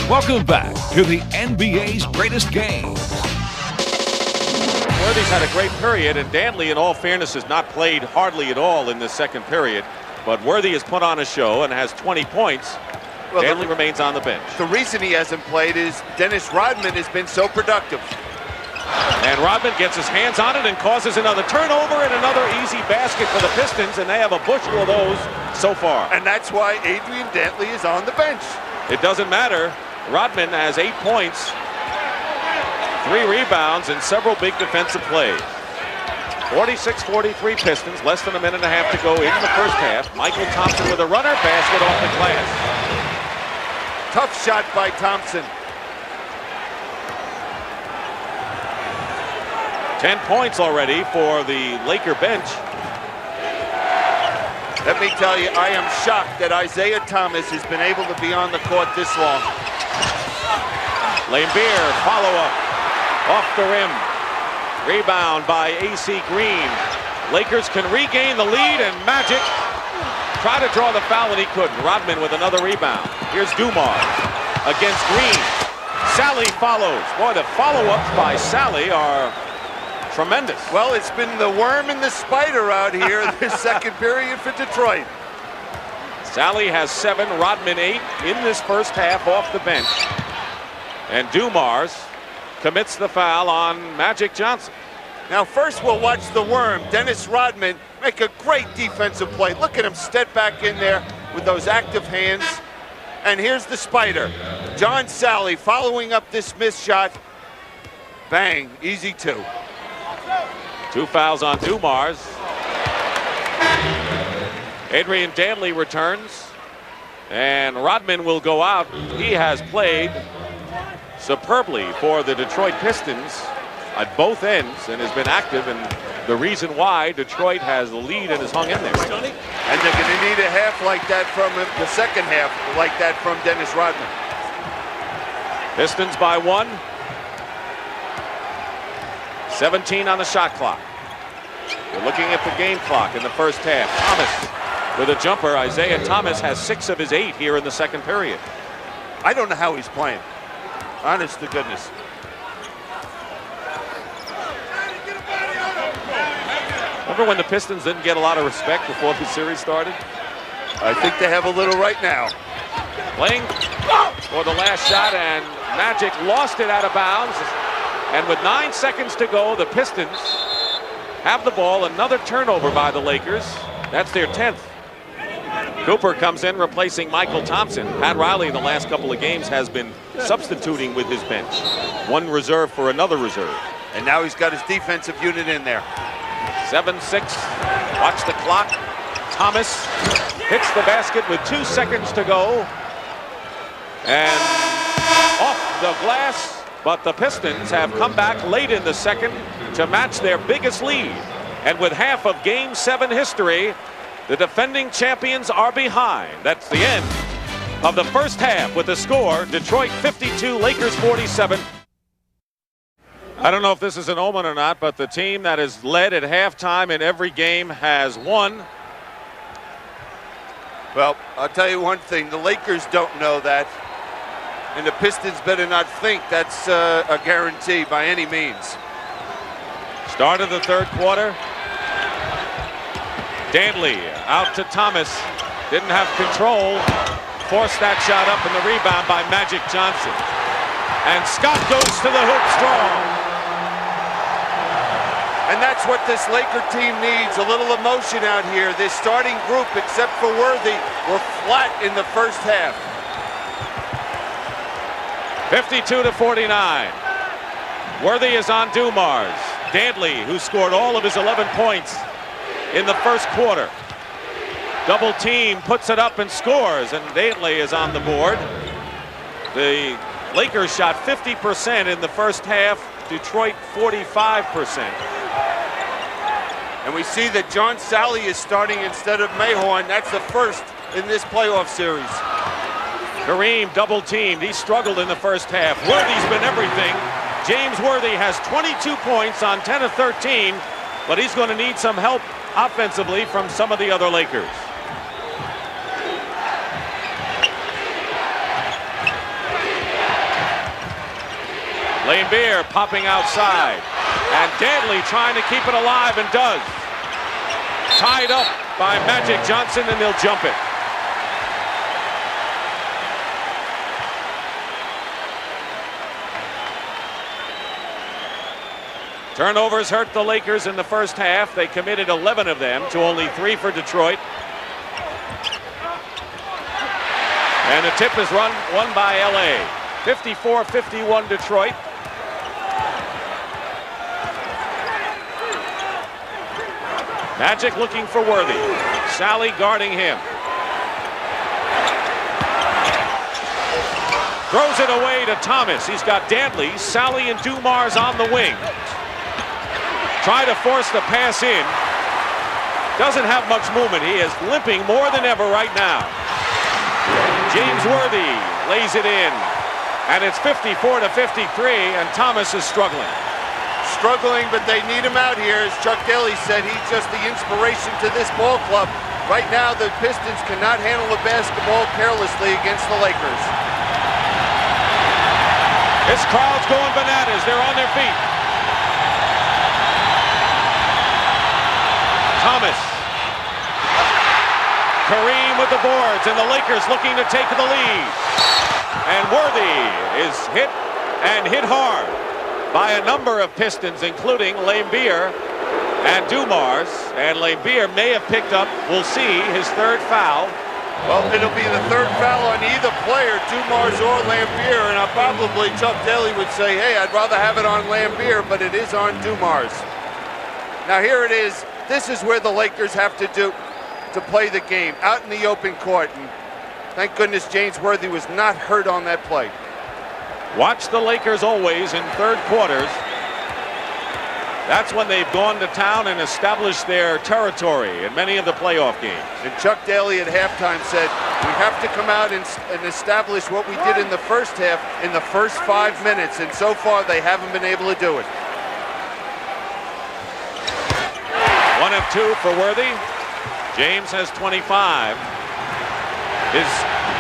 S1: Welcome back to the NBA's greatest games.
S8: Worthy's had a great period, and Dantley, in all fairness, has not played hardly at all in the second period. But Worthy has put on a show and has 20 points. Well, Dantley remains on the bench.
S9: The reason he hasn't played is Dennis Rodman has been so productive.
S8: And Rodman gets his hands on it and causes another turnover and another easy basket for the Pistons, and they have a bushel of those so far.
S9: And that's why Adrian Dantley is on the bench.
S8: It doesn't matter. Rodman has 8 points, 3 rebounds, and several big defensive plays. 46-43 Pistons, less than a minute and a half to go in the first half. Michael Thompson with a runner, basket off the glass.
S9: Tough shot by Thompson.
S8: 10 points already for the Laker bench.
S9: Let me tell you, I am shocked that Isiah Thomas has been able to be on the court this long.
S8: Laimbeer, follow-up, off the rim. Rebound by A.C. Green. Lakers can regain the lead, and Magic tried to draw the foul, and he couldn't. Rodman with another rebound. Here's Dumars against Green. Sally follows. Boy, the follow-ups by Sally are tremendous.
S9: Well, it's been the worm and the spider out here this second period for Detroit.
S8: Sally has 7, Rodman 8 in this first half off the bench. And Dumars commits the foul on Magic Johnson.
S9: Now first we'll watch the worm, Dennis Rodman, make a great defensive play. Look at him step back in there with those active hands. And here's the spider, John Sally, following up this missed shot. Bang, easy 2.
S8: 2 fouls on Dumars. Adrian Dantley returns, and Rodman will go out. He has played superbly for the Detroit Pistons at both ends and has been active, and the reason why Detroit has the lead and has hung in there.
S9: And they're going to need a half like that from him, the second half like that from Dennis Rodman.
S8: Pistons by 1. 17 on the shot clock. We're looking at the game clock in the first half. Thomas with a jumper. Isiah Thomas has 6 of his 8 here in the second period.
S9: I don't know how he's playing. Honest to goodness.
S8: Remember when the Pistons didn't get a lot of respect before the series started?
S9: I think they have a little right now.
S8: Playing for the last shot, and Magic lost it out of bounds. And with 9 seconds to go, the Pistons have the ball. Another turnover by the Lakers. That's their 10th. Cooper comes in replacing Michael Thompson. Pat Riley in the last couple of games has been substituting with his bench. One reserve for another reserve.
S9: And now he's got his defensive unit in there.
S8: 7-6. Watch the clock. Thomas hits the basket with 2 seconds to go. And off the glass. But the Pistons have come back late in the second to match their biggest lead. And with half of Game 7 history, the defending champions are behind. That's the end of the first half with the score, Detroit 52, Lakers 47. I don't know if this is an omen or not, but the team that has led at halftime in every game has won.
S9: Well, I'll tell you one thing. The Lakers don't know that. And the Pistons better not think that's a guarantee by any means.
S8: Start of the third quarter. Dantley out to Thomas. Didn't have control. Forced that shot up, and the rebound by Magic Johnson. And Scott goes to the hoop strong.
S9: And that's what this Laker team needs, a little emotion out here. This starting group, except for Worthy, were flat in the first half.
S8: 52-49. Worthy is on Dumars. Dantley, who scored all of his 11 points in the first quarter. Double team, puts it up and scores, and Dantley is on the board. The Lakers shot 50% in the first half, Detroit 45%.
S9: And we see that John Sally is starting instead of Mayhorn. That's the first in this playoff series.
S8: Kareem double teamed. He struggled in the first half. Worthy's been everything. James Worthy has 22 points on 10 of 13, but he's going to need some help offensively from some of the other Lakers. Laimbeer popping outside, and Dantley trying to keep it alive, and does. Tied up by Magic Johnson, and they'll jump it. Turnovers hurt the Lakers in the first half. They committed 11 of them to only 3 for Detroit. And the tip is won by LA. 54-51 Detroit. Magic looking for Worthy. Sally guarding him. Throws it away to Thomas. He's got Dantley, Sally, and Dumars on the wing. Try to force the pass in. Doesn't have much movement. He is limping more than ever right now. James Worthy lays it in. And it's 54-53, and Thomas is struggling.
S9: Struggling, but they need him out here. As Chuck Daly said, he's just the inspiration to this ball club. Right now, the Pistons cannot handle the basketball carelessly against the Lakers.
S8: This crowd's going bananas. They're on their feet. Thomas. Kareem with the boards, and the Lakers looking to take the lead. And Worthy is hit, and hit hard, by a number of Pistons, including Laimbeer and Dumars. And Laimbeer may have picked up, we'll see, his 3rd foul.
S9: Well, it'll be the 3rd foul on either player, Dumars or Laimbeer, and probably Chuck Daly would say, hey, I'd rather have it on Laimbeer, but it is on Dumars. Now here it is. This is where the Lakers have to do to play the game, out in the open court. And thank goodness James Worthy was not hurt on that play.
S8: Watch the Lakers always in third quarters. That's when they've gone to town and established their territory in many of the playoff games.
S9: And Chuck Daly at halftime said, we have to come out and establish what we did in the first half in the first 5 minutes, and so far they haven't been able to do it.
S8: 1 of 2 for Worthy. James has 25. His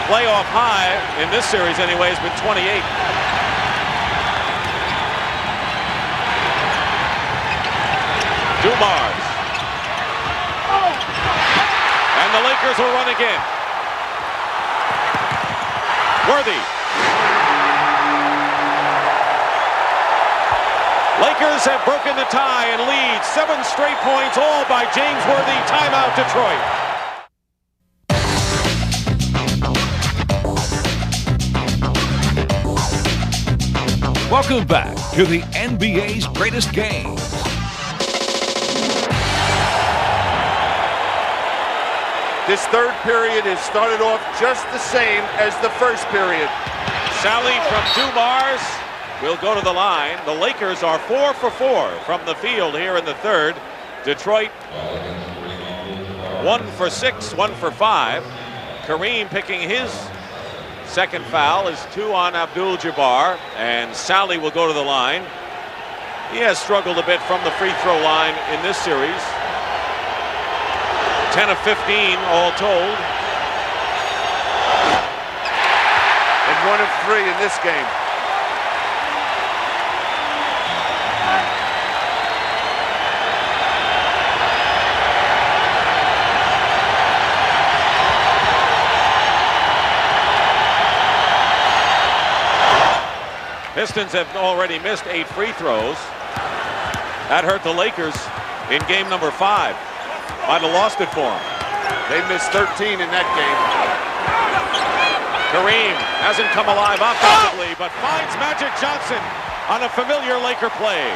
S8: playoff high in this series anyway has been 28. Dumars. And the Lakers will run again. Worthy. Lakers have broken the tie and lead 7 straight points, all by James Worthy. Timeout, Detroit.
S1: Welcome back to the NBA's greatest games.
S9: This third period has started off just the same as the first period.
S8: Sally from Dumars will go to the line. The Lakers are 4 for 4 from the field here in the third. Detroit 1 for 6, 1 for 5. Kareem picking his second foul is 2 on Abdul-Jabbar, and Sally will go to the line. He has struggled a bit from the free throw line in this series. 10 of 15 all told.
S9: And 1 of 3 in this game.
S8: Pistons have already missed 8 free throws. That hurt the Lakers in game number 5. Might have lost it for them.
S9: They missed 13 in that game.
S8: Kareem hasn't come alive offensively, but finds Magic Johnson on a familiar Laker play.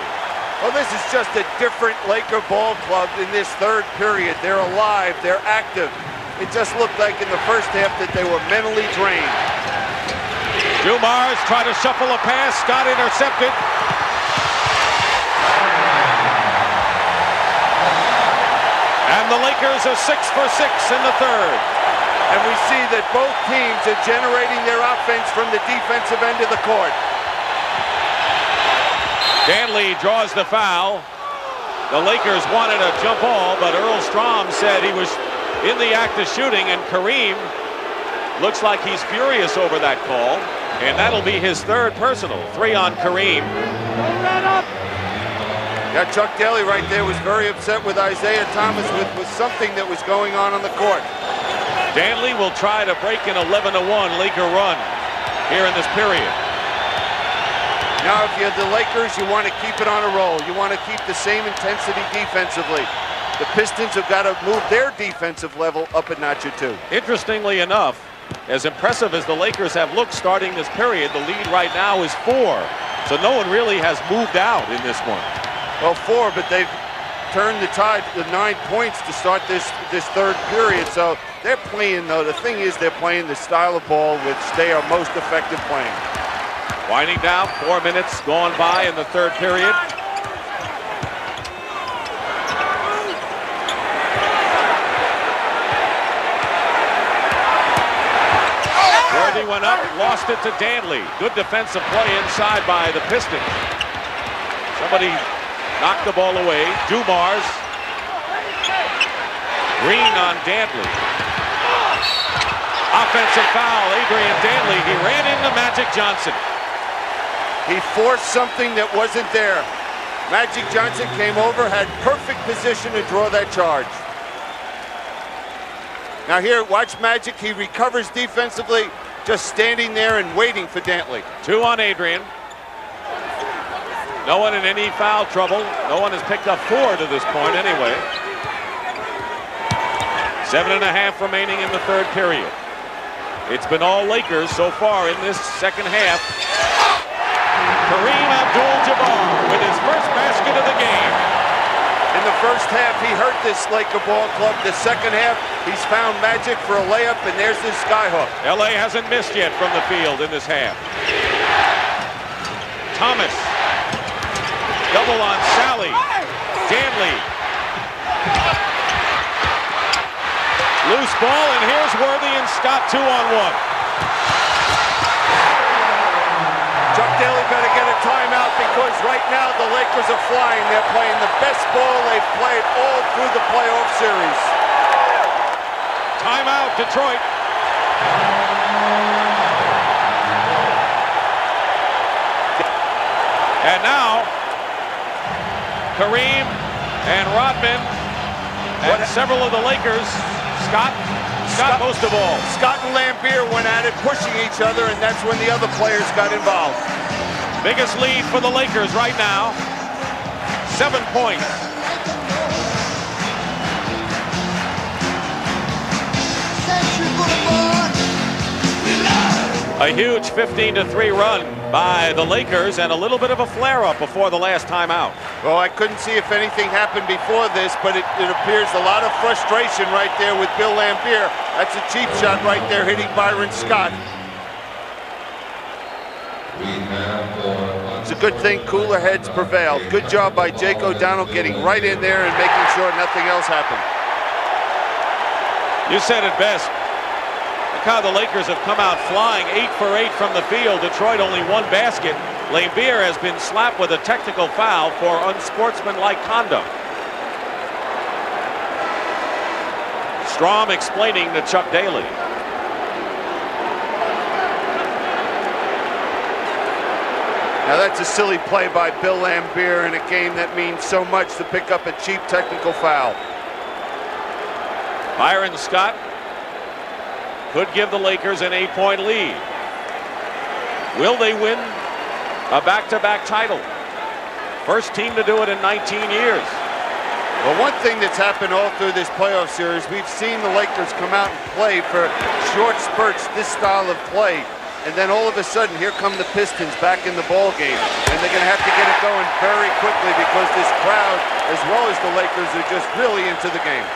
S9: Well, this is just a different Laker ball club in this third period. They're alive, they're active. It just looked like in the first half that they were mentally drained.
S8: Dumars tried to shuffle a pass, got intercepted. And the Lakers are 6 for 6 in the third.
S9: And we see that both teams are generating their offense from the defensive end of the court.
S8: Danley draws the foul. The Lakers wanted a jump ball, but Earl Strom said he was in the act of shooting, and Kareem looks like he's furious over that call. And that'll be his third personal. 3 on Kareem.
S9: Yeah, Chuck Daly right there was very upset with Isiah Thomas with something that was going on the court.
S8: Danley will try to break an 11-1 Laker run here in this period.
S9: Now, if you're the Lakers, you want to keep it on a roll. You want to keep the same intensity defensively. The Pistons have got to move their defensive level up a notch or 2.
S8: Interestingly enough, as impressive as the Lakers have looked starting this period, the lead right now is 4. So no one really has moved out in this one.
S9: Well, 4, but they've turned the tide to 9 points to start this third period. So they're playing, though. The thing is, they're playing the style of ball which they are most effective playing.
S8: Winding down, 4 minutes gone by in the third period. Worthy went up, lost it to Danley. Good defensive play inside by the Pistons. Somebody knocked the ball away. Dumars. Green on Danley. Offensive foul, Adrian Danley. He ran into Magic Johnson.
S9: He forced something that wasn't there. Magic Johnson came over, had perfect position to draw that charge. Now here, watch Magic. He recovers defensively, just standing there and waiting for Danley.
S8: 2 on Adrian. No one in any foul trouble. No one has picked up 4 to this point anyway. 7.5 remaining in the third period. It's been all Lakers so far in this second half. Kareem Abdul-Jabbar with his first basket of the game.
S9: In the first half, he hurt this Laker ball club. The second half, he's found Magic for a layup, and there's this skyhook.
S8: LA hasn't missed yet from the field in this half. Thomas. Double on Sally. Danley. Loose ball, and here's Worthy and Scott 2-on-1.
S9: Chuck Daly better get a timeout because right now the Lakers are flying. They're playing the best ball they've played all through the playoff series.
S8: Timeout, Detroit. And now, Kareem and Rodman and several of the Lakers. Scott most of all.
S9: Scott and Laimbeer went at it, pushing each other, and that's when the other players got involved.
S8: Biggest lead for the Lakers right now. 7 points. A huge 15-3 run by the Lakers and a little bit of a flare-up before the last timeout.
S9: Well, I couldn't see if anything happened before this, but it appears a lot of frustration right there with Bill Laimbeer. That's a cheap shot right there hitting Byron Scott. It's a good thing cooler heads prevailed. Good job by Jake O'Donnell getting right in there and making sure nothing else happened.
S8: You said it best. Look how the Lakers have come out flying 8 for 8 from the field. Detroit only 1 basket. Laimbeer has been slapped with a technical foul for unsportsmanlike conduct. Strom explaining to Chuck Daly.
S9: Now that's a silly play by Bill Laimbeer in a game that means so much to pick up a cheap technical foul.
S8: Byron Scott could give the Lakers an 8-point lead. Will they win a back-to-back title? First team to do it in 19 years.
S9: Well, one thing that's happened all through this playoff series, we've seen the Lakers come out and play for short spurts, this style of play. And then all of a sudden, here come the Pistons back in the ball game. And they're going to have to get it going very quickly because this crowd, as well as the Lakers, are just really into the game.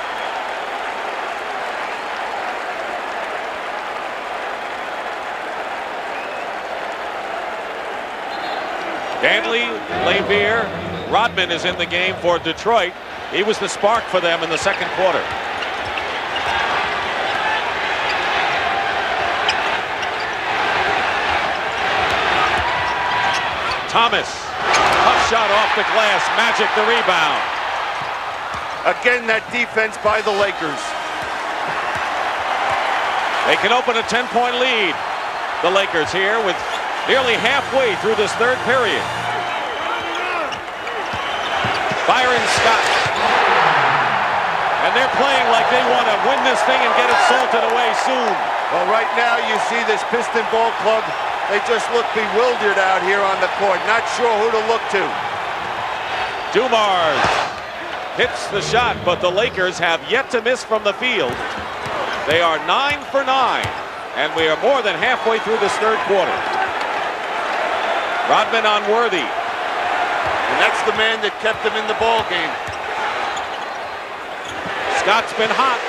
S8: Danley, Laimbeer, Rodman is in the game for Detroit. He was the spark for them in the second quarter. Thomas, tough shot off the glass, Magic the rebound.
S9: Again, that defense by the Lakers.
S8: They can open a 10-point lead. The Lakers here with nearly halfway through this third period. Byron Scott. And they're playing like they want to win this thing and get it salted away soon.
S9: Well, right now you see this Piston ball club, they just look bewildered out here on the court, not sure who to look to.
S8: Dumars hits the shot, but the Lakers have yet to miss from the field. They are 9 for 9, and we are more than halfway through this third quarter. Rodman on Worthy.
S9: And that's the man that kept them in the ball game.
S8: Scott's been hot.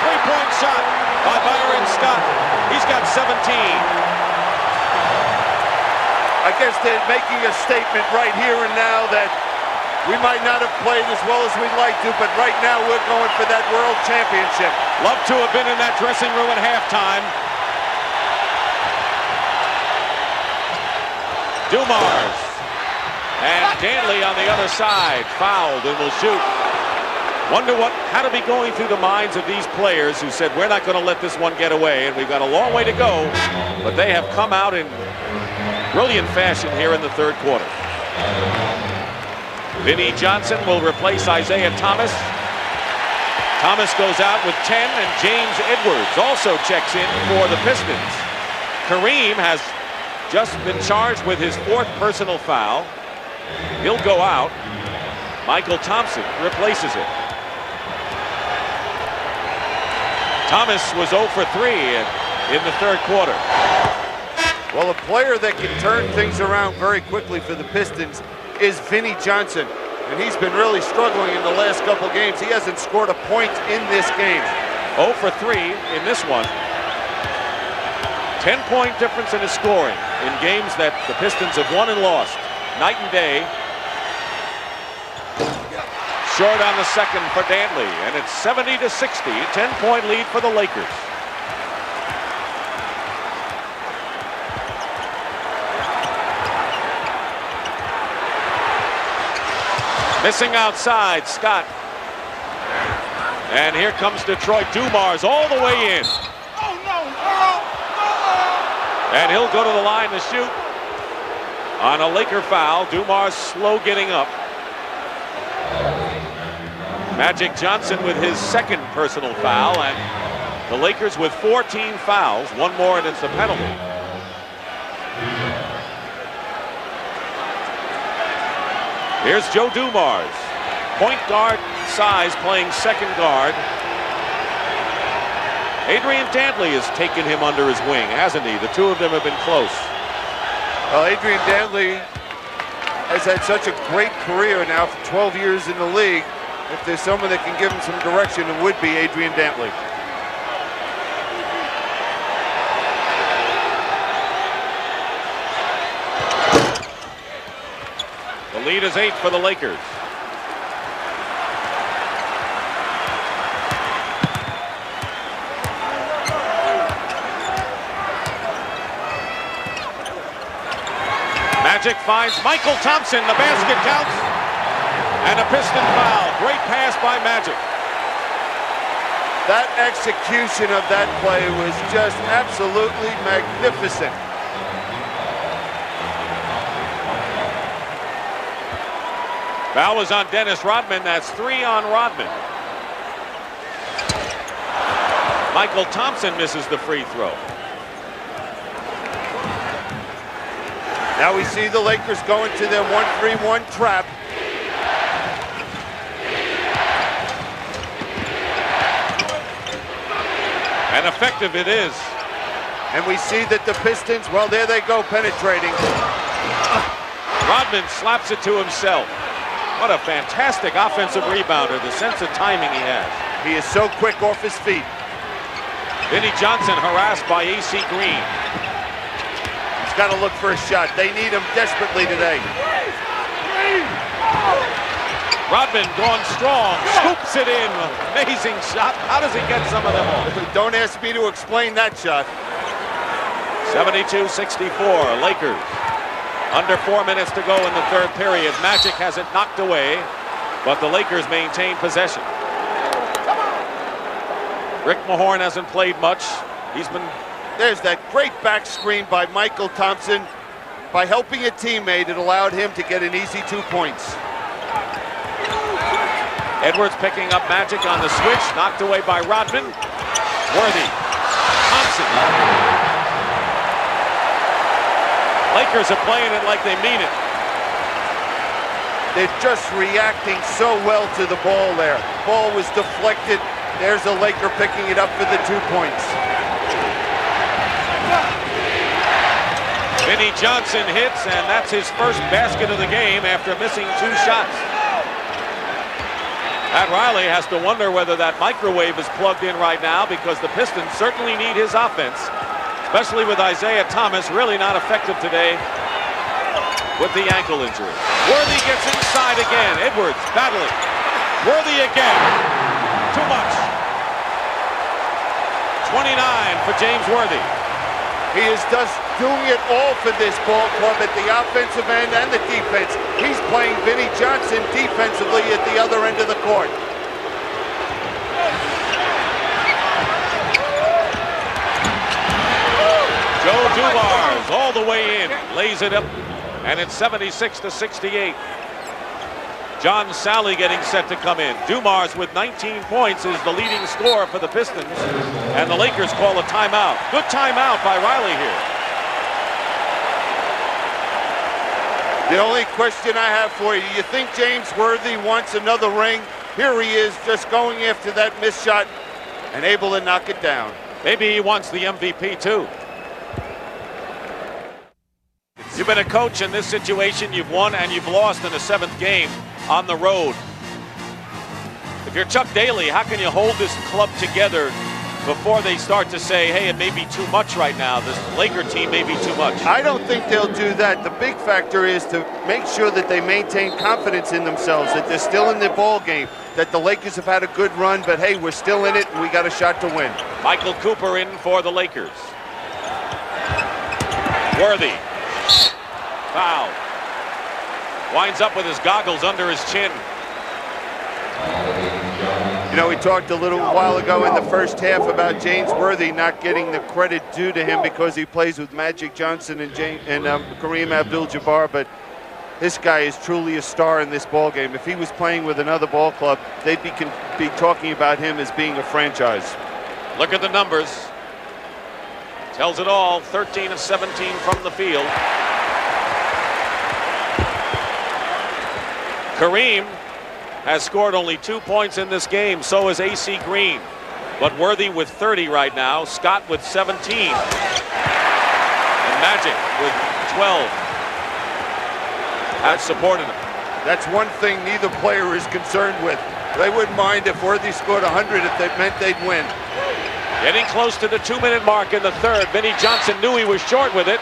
S8: 3-point shot by Byron Scott. He's got 17.
S9: I guess they're making a statement right here and now that we might not have played as well as we'd like to, but right now we're going for that world championship.
S8: Love to have been in that dressing room at halftime. Dumars. And Danley on the other side, fouled and will shoot. Wonder what had to be going through the minds of these players who said, we're not going to let this one get away, and we've got a long way to go, but they have come out in brilliant fashion here in the third quarter. Vinnie Johnson will replace Isiah Thomas. Thomas goes out with 10, and James Edwards also checks in for the Pistons. Kareem has just been charged with his 4th personal foul. He'll go out. Michael Thompson replaces him. Thomas was 0 for 3 in the third quarter.
S9: Well, a player that can turn things around very quickly for the Pistons is Vinnie Johnson. And he's been really struggling in the last couple games. He hasn't scored a point in this game.
S8: 0 for 3 in this one. 10-point difference in his scoring in games that the Pistons have won and lost. Night and day. Short on the second for Dantley, and it's 70-60, 10-point lead for the Lakers. Missing outside, Scott. And here comes Detroit. Dumars all the way in. And he'll go to the line to shoot on a Laker foul. Dumars slow getting up. Magic Johnson with his second personal foul, and the Lakers with 14 fouls. One more and it's a penalty. Here's Joe Dumars, point guard size, playing second guard. Adrian Dantley has taken him under his wing, hasn't he? The two of them have been close.
S9: Well, Adrian Dantley has had such a great career now for 12 years in the league. If there's someone that can give him some direction, it would be Adrian Dantley.
S8: The lead is 8 for the Lakers. Magic finds Michael Thompson. The basket counts. And a Piston foul. Great pass by Magic.
S9: That execution of that play was just absolutely magnificent.
S8: Foul was on Dennis Rodman. That's 3 on Rodman. Michael Thompson misses the free throw.
S9: Now we see the Lakers go into their 1-3-1 trap.
S8: And effective it is.
S9: And we see that the Pistons, well, there they go, penetrating.
S8: Rodman slaps it to himself. What a fantastic offensive rebounder, the sense of timing he has.
S9: He is so quick off his feet.
S8: Vinnie Johnson harassed by A.C. Green.
S9: He's got to look for a shot. They need him desperately today.
S8: Rodman going strong, scoops it in. Amazing shot. How does he get some of them all?
S9: Don't ask me to explain that shot.
S8: 72-64, Lakers. Under 4 minutes to go in the third period. Magic has it knocked away, but the Lakers maintain possession. Rick Mahorn hasn't played much. He's been...
S9: There's that great back screen by Michael Thompson. By helping a teammate, it allowed him to get an easy 2 points.
S8: Edwards picking up Magic on the switch, knocked away by Rodman. Worthy. Thompson. Lakers are playing it like they mean it.
S9: They're just reacting so well to the ball there. Ball was deflected. There's a Laker picking it up for the 2 points.
S8: Vinnie Johnson hits, and that's his first basket of the game after missing 2 shots. Pat Riley has to wonder whether that microwave is plugged in right now, because the Pistons certainly need his offense, especially with Isiah Thomas really not effective today with the ankle injury. Worthy gets inside again. Edwards battling. Worthy again. Too much. 29 for James Worthy.
S9: He is just doing it all for this ball club at the offensive end and the defense. He's playing Vinnie Johnson defensively at the other end of the court.
S8: Joe Dumars all the way in, lays it up, and it's 76-68. John Sally getting set to come in. Dumars with 19 points is the leading scorer for the Pistons, and the Lakers call a timeout. Good timeout by Riley here.
S9: The only question I have for you, you think James Worthy wants another ring? Here he is just going after that missed shot and able to knock it down.
S8: Maybe he wants the MVP too. You've been a coach in this situation. You've won and you've lost in the 7th game on the road. If you're Chuck Daly, how can you hold this club together before they start to say, hey, it may be too much right now. This Laker team may be too much.
S9: I don't think they'll do that. The big factor is to make sure that they maintain confidence in themselves, that they're still in the ball game, that the Lakers have had a good run, but hey, we're still in it and we got a shot to win.
S8: Michael Cooper in for the Lakers. Worthy. Foul. Winds up with his goggles under his chin.
S9: You know, we talked a little while ago in the first half about James Worthy not getting the credit due to him because he plays with Magic Johnson and Kareem Abdul-Jabbar, but this guy is truly a star in this ball game. If he was playing with another ball club, they'd be talking about him as being a franchise.
S8: Look at the numbers. Tells it all. 13 of 17 from the field. Kareem has scored only 2 points in this game. So is AC Green. But Worthy with 30 right now. Scott with 17. And Magic with 12. Have supported him.
S9: That's one thing neither player is concerned with. They wouldn't mind if Worthy scored 100 if that meant they'd win.
S8: Getting close to the 2-minute mark in the third. Vinnie Johnson knew he was short with it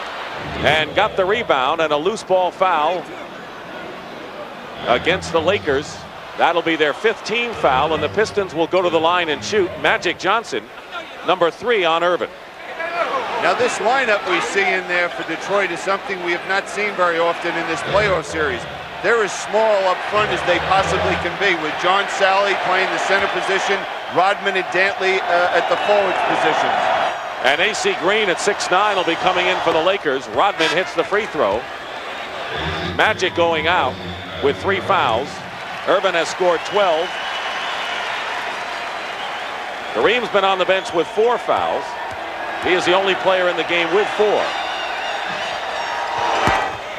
S8: and got the rebound, and a loose ball foul against the Lakers. That'll be their 5th team foul, and the Pistons will go to the line and shoot. Magic Johnson, number 3 on Irvin.
S9: Now this lineup we see in there for Detroit is something we have not seen very often in this playoff series. They're as small up front as they possibly can be, with John Sally playing the center position, Rodman and Dantley at the forwards positions.
S8: And AC Green at 6'9" will be coming in for the Lakers. Rodman hits the free throw. Magic going out with 3 fouls. Irvin has scored 12. Kareem's been on the bench with 4 fouls. He is the only player in the game with 4.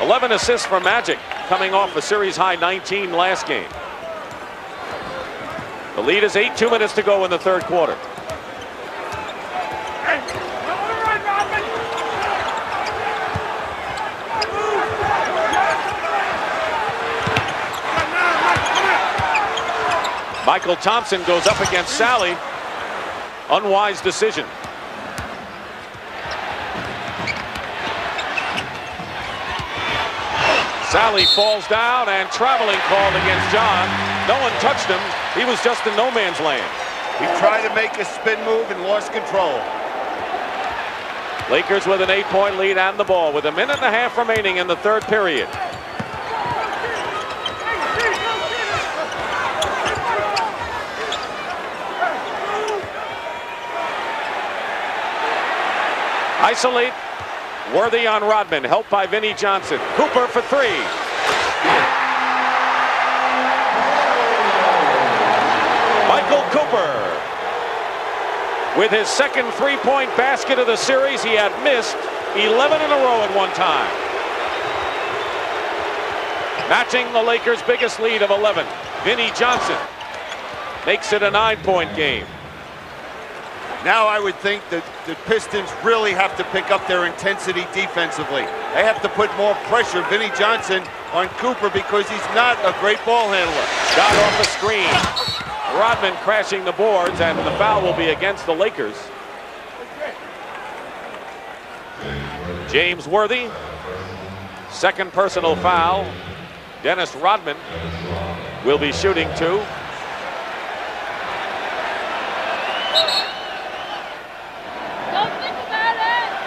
S8: 11 assists for Magic, coming off a series high 19 last game. The lead is 8, 2 minutes to go in the third quarter. Michael Thompson goes up against Sally. Unwise decision. Sally falls down, and traveling called against John. No one touched him. He was just in no man's land.
S9: He tried to make a spin move and lost control.
S8: Lakers with an 8-point lead and the ball with 1.5 minutes remaining in the third period. Isolate. Worthy on Rodman, helped by Vinnie Johnson. Cooper for 3. Michael Cooper with his second 3-point basket of the series. He had missed 11 in a row at one time. Matching the Lakers' biggest lead of 11. Vinnie Johnson makes it a 9-point game.
S9: Now I would think that the Pistons really have to pick up their intensity defensively. They have to put more pressure, Vinnie Johnson, on Cooper because he's not a great ball handler.
S8: Shot off a screen. Rodman crashing the boards, and the foul will be against the Lakers. James Worthy, second personal foul. Dennis Rodman will be shooting 2.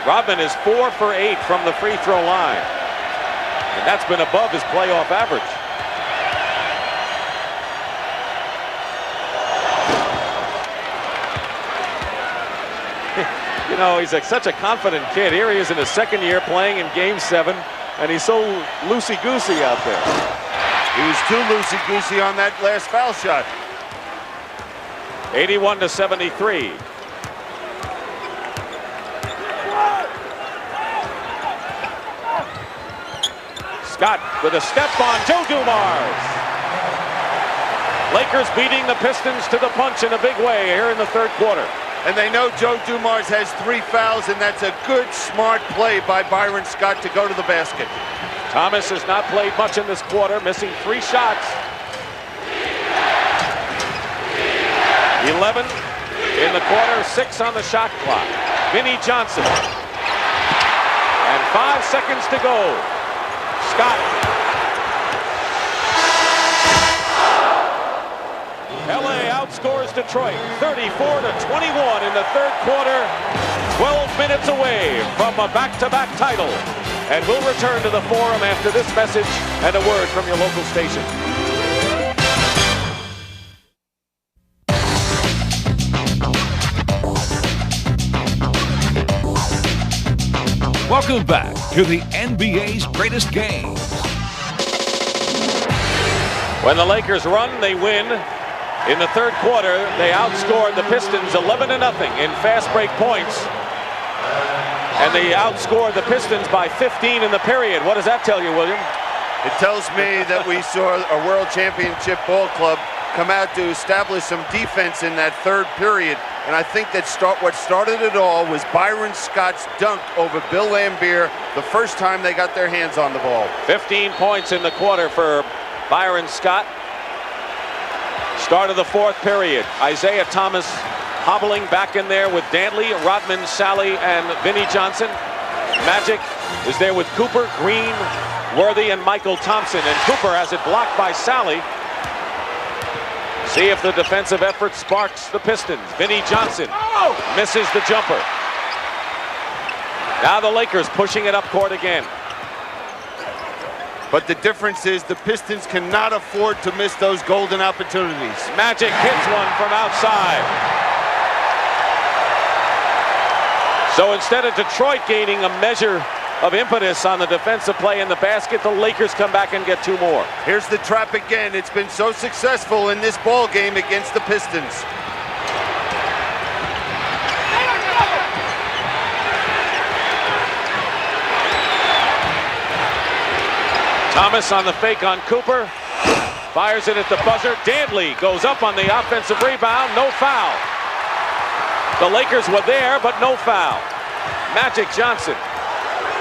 S8: Rodman is 4 for 8 from the free throw line, and that's been above his playoff average. You know, he's such a confident kid. Here he is in his second year playing in Game 7, and he's so loosey-goosey out there.
S9: He was too loosey-goosey on that last foul shot.
S8: 81-73. Scott with a step on Joe Dumars. Lakers beating the Pistons to the punch in a big way here in the third quarter.
S9: And they know Joe Dumars has 3 fouls, and that's a good, smart play by Byron Scott to go to the basket.
S8: Thomas has not played much in this quarter, missing 3 shots. 11 in the quarter, 6 on the shot clock. Vinnie Johnson. And 5 seconds to go. Scott. LA outscores Detroit 34-21 in the third quarter. 12 minutes away from a back-to-back title. And we'll return to the Forum after this message and a word from your local station.
S1: Welcome back to the NBA's greatest games.
S8: When the Lakers run, they win. In the third quarter, they outscored the Pistons 11-0 in fast break points. And they outscored the Pistons by 15 in the period. What does that tell you, William?
S9: It tells me that we saw a world championship ball club come out to establish some defense in that third period. And I think that what started it all was Byron Scott's dunk over Bill Laimbeer the first time they got their hands on the ball.
S8: 15 points in the quarter for Byron Scott. Start of the fourth period. Isiah Thomas hobbling back in there with Dantley, Rodman, Sally, and Vinnie Johnson. Magic is there with Cooper, Green, Worthy, and Michael Thompson. And Cooper has it blocked by Sally. See if the defensive effort sparks the Pistons. Vinnie Johnson misses the jumper. Now the Lakers pushing it up court again.
S9: But the difference is the Pistons cannot afford to miss those golden opportunities.
S8: Magic hits one from outside. So instead of Detroit gaining a measure of impetus on the defensive play in the basket, the Lakers come back and get 2 more.
S9: Here's the trap again. It's been so successful in this ball game against the Pistons.
S8: Thomas on the fake on Cooper. Fires it at the buzzer. Dantley goes up on the offensive rebound. No foul. The Lakers were there, but no foul. Magic Johnson.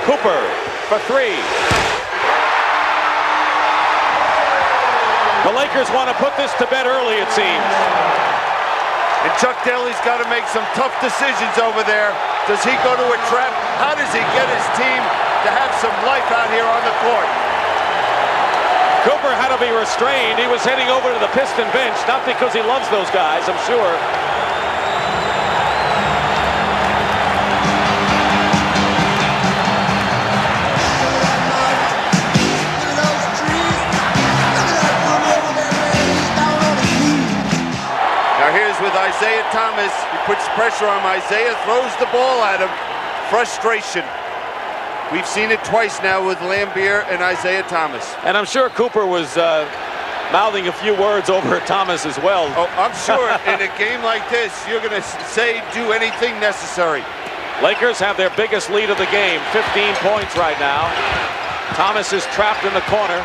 S8: Cooper for 3. The Lakers want to put this to bed early, it seems.
S9: And Chuck Daly's got to make some tough decisions over there. Does he go to a trap? How does he get his team to have some life out here on the court?
S8: Cooper had to be restrained. He was heading over to the Piston bench, not because he loves those guys, I'm sure.
S9: Now here's with Isiah Thomas. He puts pressure on Isiah, throws the ball at him. Frustration. We've seen it twice now with Laimbeer and Isiah Thomas.
S8: And I'm sure Cooper was mouthing a few words over at Thomas as well.
S9: Oh, I'm sure in a game like this, you're going to say do anything necessary.
S8: Lakers have their biggest lead of the game, 15 points right now. Thomas is trapped in the corner.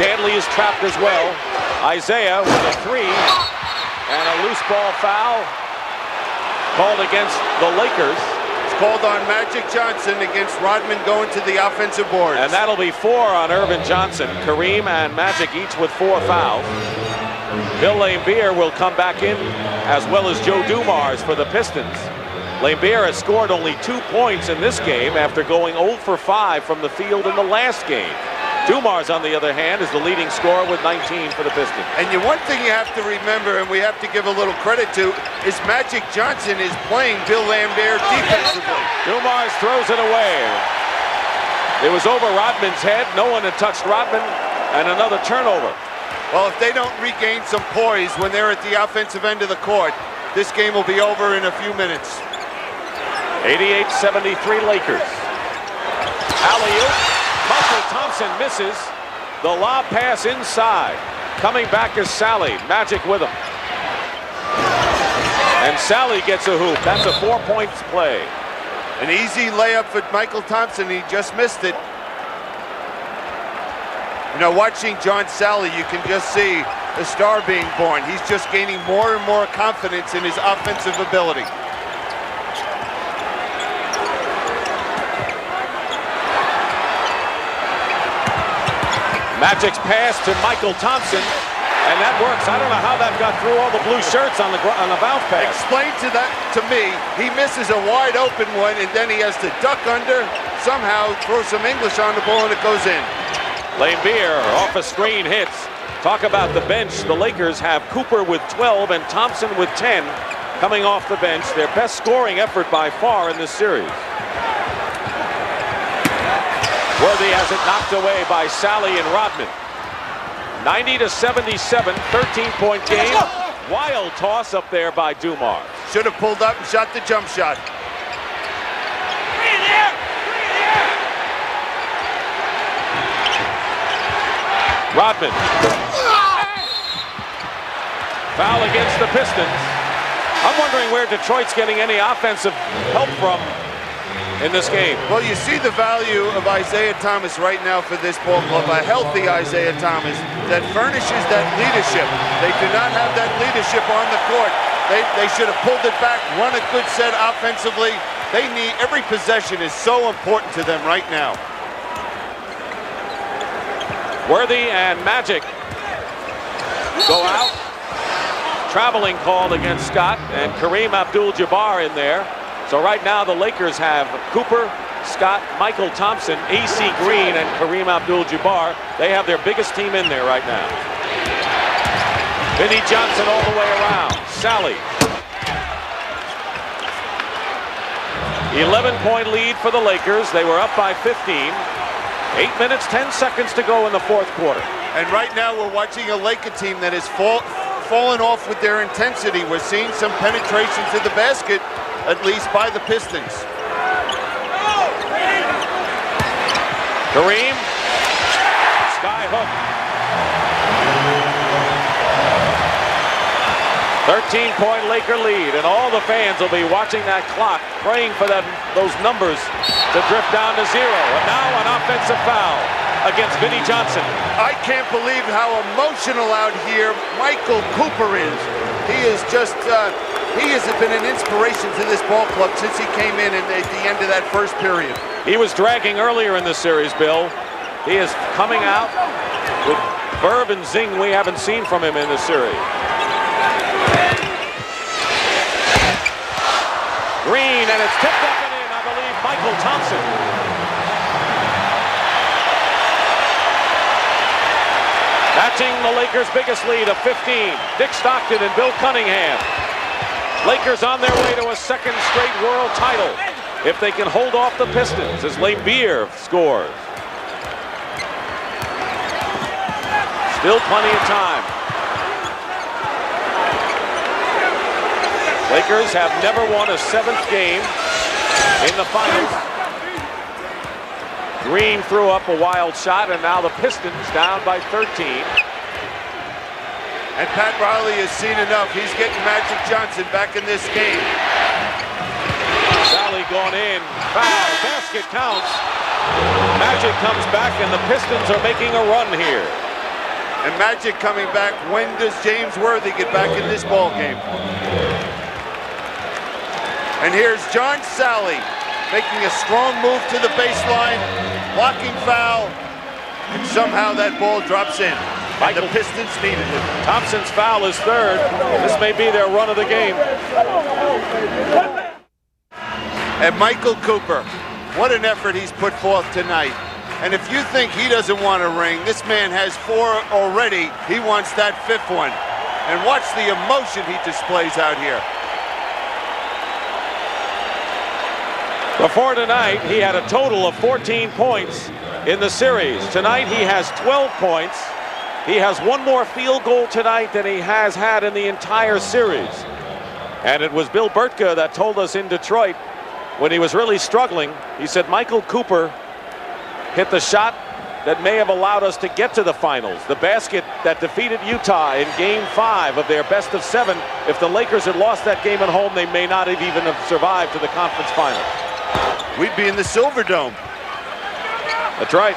S8: Dantley is trapped as well. Isiah with a 3 and a loose ball foul called against the Lakers.
S9: Called on Magic Johnson against Rodman going to the offensive boards.
S8: And that'll be 4 on Irvin Johnson. Kareem and Magic each with 4 fouls. Bill Laimbeer will come back in, as well as Joe Dumars for the Pistons. Laimbeer has scored only 2 points in this game after going 0 for 5 from the field in the last game. Dumars, on the other hand, is the leading scorer with 19 for the Pistons.
S9: And one thing you have to remember, and we have to give a little credit to, is Magic Johnson is playing Bill Laimbeer defensively.
S8: Dumars throws it away. It was over Rodman's head. No one had touched Rodman, and another turnover.
S9: Well, if they don't regain some poise when they're at the offensive end of the court, this game will be over in a few minutes.
S8: 88-73 Lakers. Alley-oop. Michael Thompson misses. The lob pass inside. Coming back is Sally. Magic with him. And Sally gets a hoop. That's a 4-point play.
S9: An easy layup for Michael Thompson. He just missed it. You know, watching John Sally, you can just see the star being born. He's just gaining more and more confidence in his offensive ability.
S8: Magic's pass to Michael Thompson. And that works. I don't know how that got through all the blue shirts on the bounce pass.
S9: Explain to me, he misses a wide open one, and then he has to duck under, somehow throw some English on the ball, and it goes in.
S8: Laimbeer off a screen hits. Talk about the bench. The Lakers have Cooper with 12 and Thompson with 10 coming off the bench. Their best scoring effort by far in this series. Worthy has it knocked away by Sally and Rodman. 90-77, 13-point game. Wild toss up there by Dumars.
S9: Should have pulled up and shot the jump shot.
S8: Rodman. Foul against the Pistons. I'm wondering where Detroit's getting any offensive help from in this game.
S9: Well, you see the value of Isiah Thomas right now for this ball club. A healthy Isiah Thomas that furnishes that leadership. They do not have that leadership on the court. They should have pulled it back, run a good set offensively. They need, every possession is so important to them right now.
S8: Worthy and Magic go out. Traveling called against Scott and Kareem Abdul-Jabbar in there. So right now the Lakers have Cooper, Scott, Michael Thompson, AC Green, and Kareem Abdul-Jabbar. They have their biggest team in there right now. Vinnie Johnson all the way around. Sally. 11-point lead for the Lakers. They were up by 15. 8 minutes, 10 seconds to go in the fourth quarter.
S9: And right now we're watching a Laker team that has fallen off with their intensity. We're seeing some penetration to the basket, at least by the Pistons.
S8: Kareem, sky hook. 13-point Laker lead, and all the fans will be watching that clock, praying for those numbers to drift down to 0. And now an offensive foul against Vinnie Johnson.
S9: I can't believe how emotional out here Michael Cooper is. He is just, he has been an inspiration to this ball club since he came in at the end of that first period.
S8: He was dragging earlier in the series, Bill. He is coming out with verve and zing we haven't seen from him in the series. Green, and it's tipped up and in, I believe, Michael Thompson. Matching the Lakers' biggest lead of 15. Dick Stockton and Bill Cunningham. Lakers on their way to a second straight world title if they can hold off the Pistons as Laimbeer scores. Still plenty of time. Lakers have never won a 7th game in the finals. Green threw up a wild shot, and now the Pistons down by 13.
S9: And Pat Riley has seen enough. He's getting Magic Johnson back in this game.
S8: Sally going in. Foul. Basket counts. Magic comes back, and the Pistons are making a run here.
S9: And Magic coming back. When does James Worthy get back in this ball game? And here's John Sally making a strong move to the baseline, blocking foul, and somehow that ball drops in. And the Pistons needed it.
S8: Thompson's foul is 3rd. This may be their run of the game.
S9: And Michael Cooper, what an effort he's put forth tonight. And if you think he doesn't want a ring, this man has 4 already. He wants that 5th one. And watch the emotion he displays out here.
S8: Before tonight, he had a total of 14 points in the series. Tonight, he has 12 points. He has 1 more field goal tonight than he has had in the entire series. And it was Bill Burtka that told us in Detroit when he was really struggling. He said Michael Cooper hit the shot that may have allowed us to get to the finals. The basket that defeated Utah in Game 5 of their best of 7. If the Lakers had lost that game at home, they may not have even have survived to the conference finals.
S9: We'd be in the Silver Dome.
S8: That's right.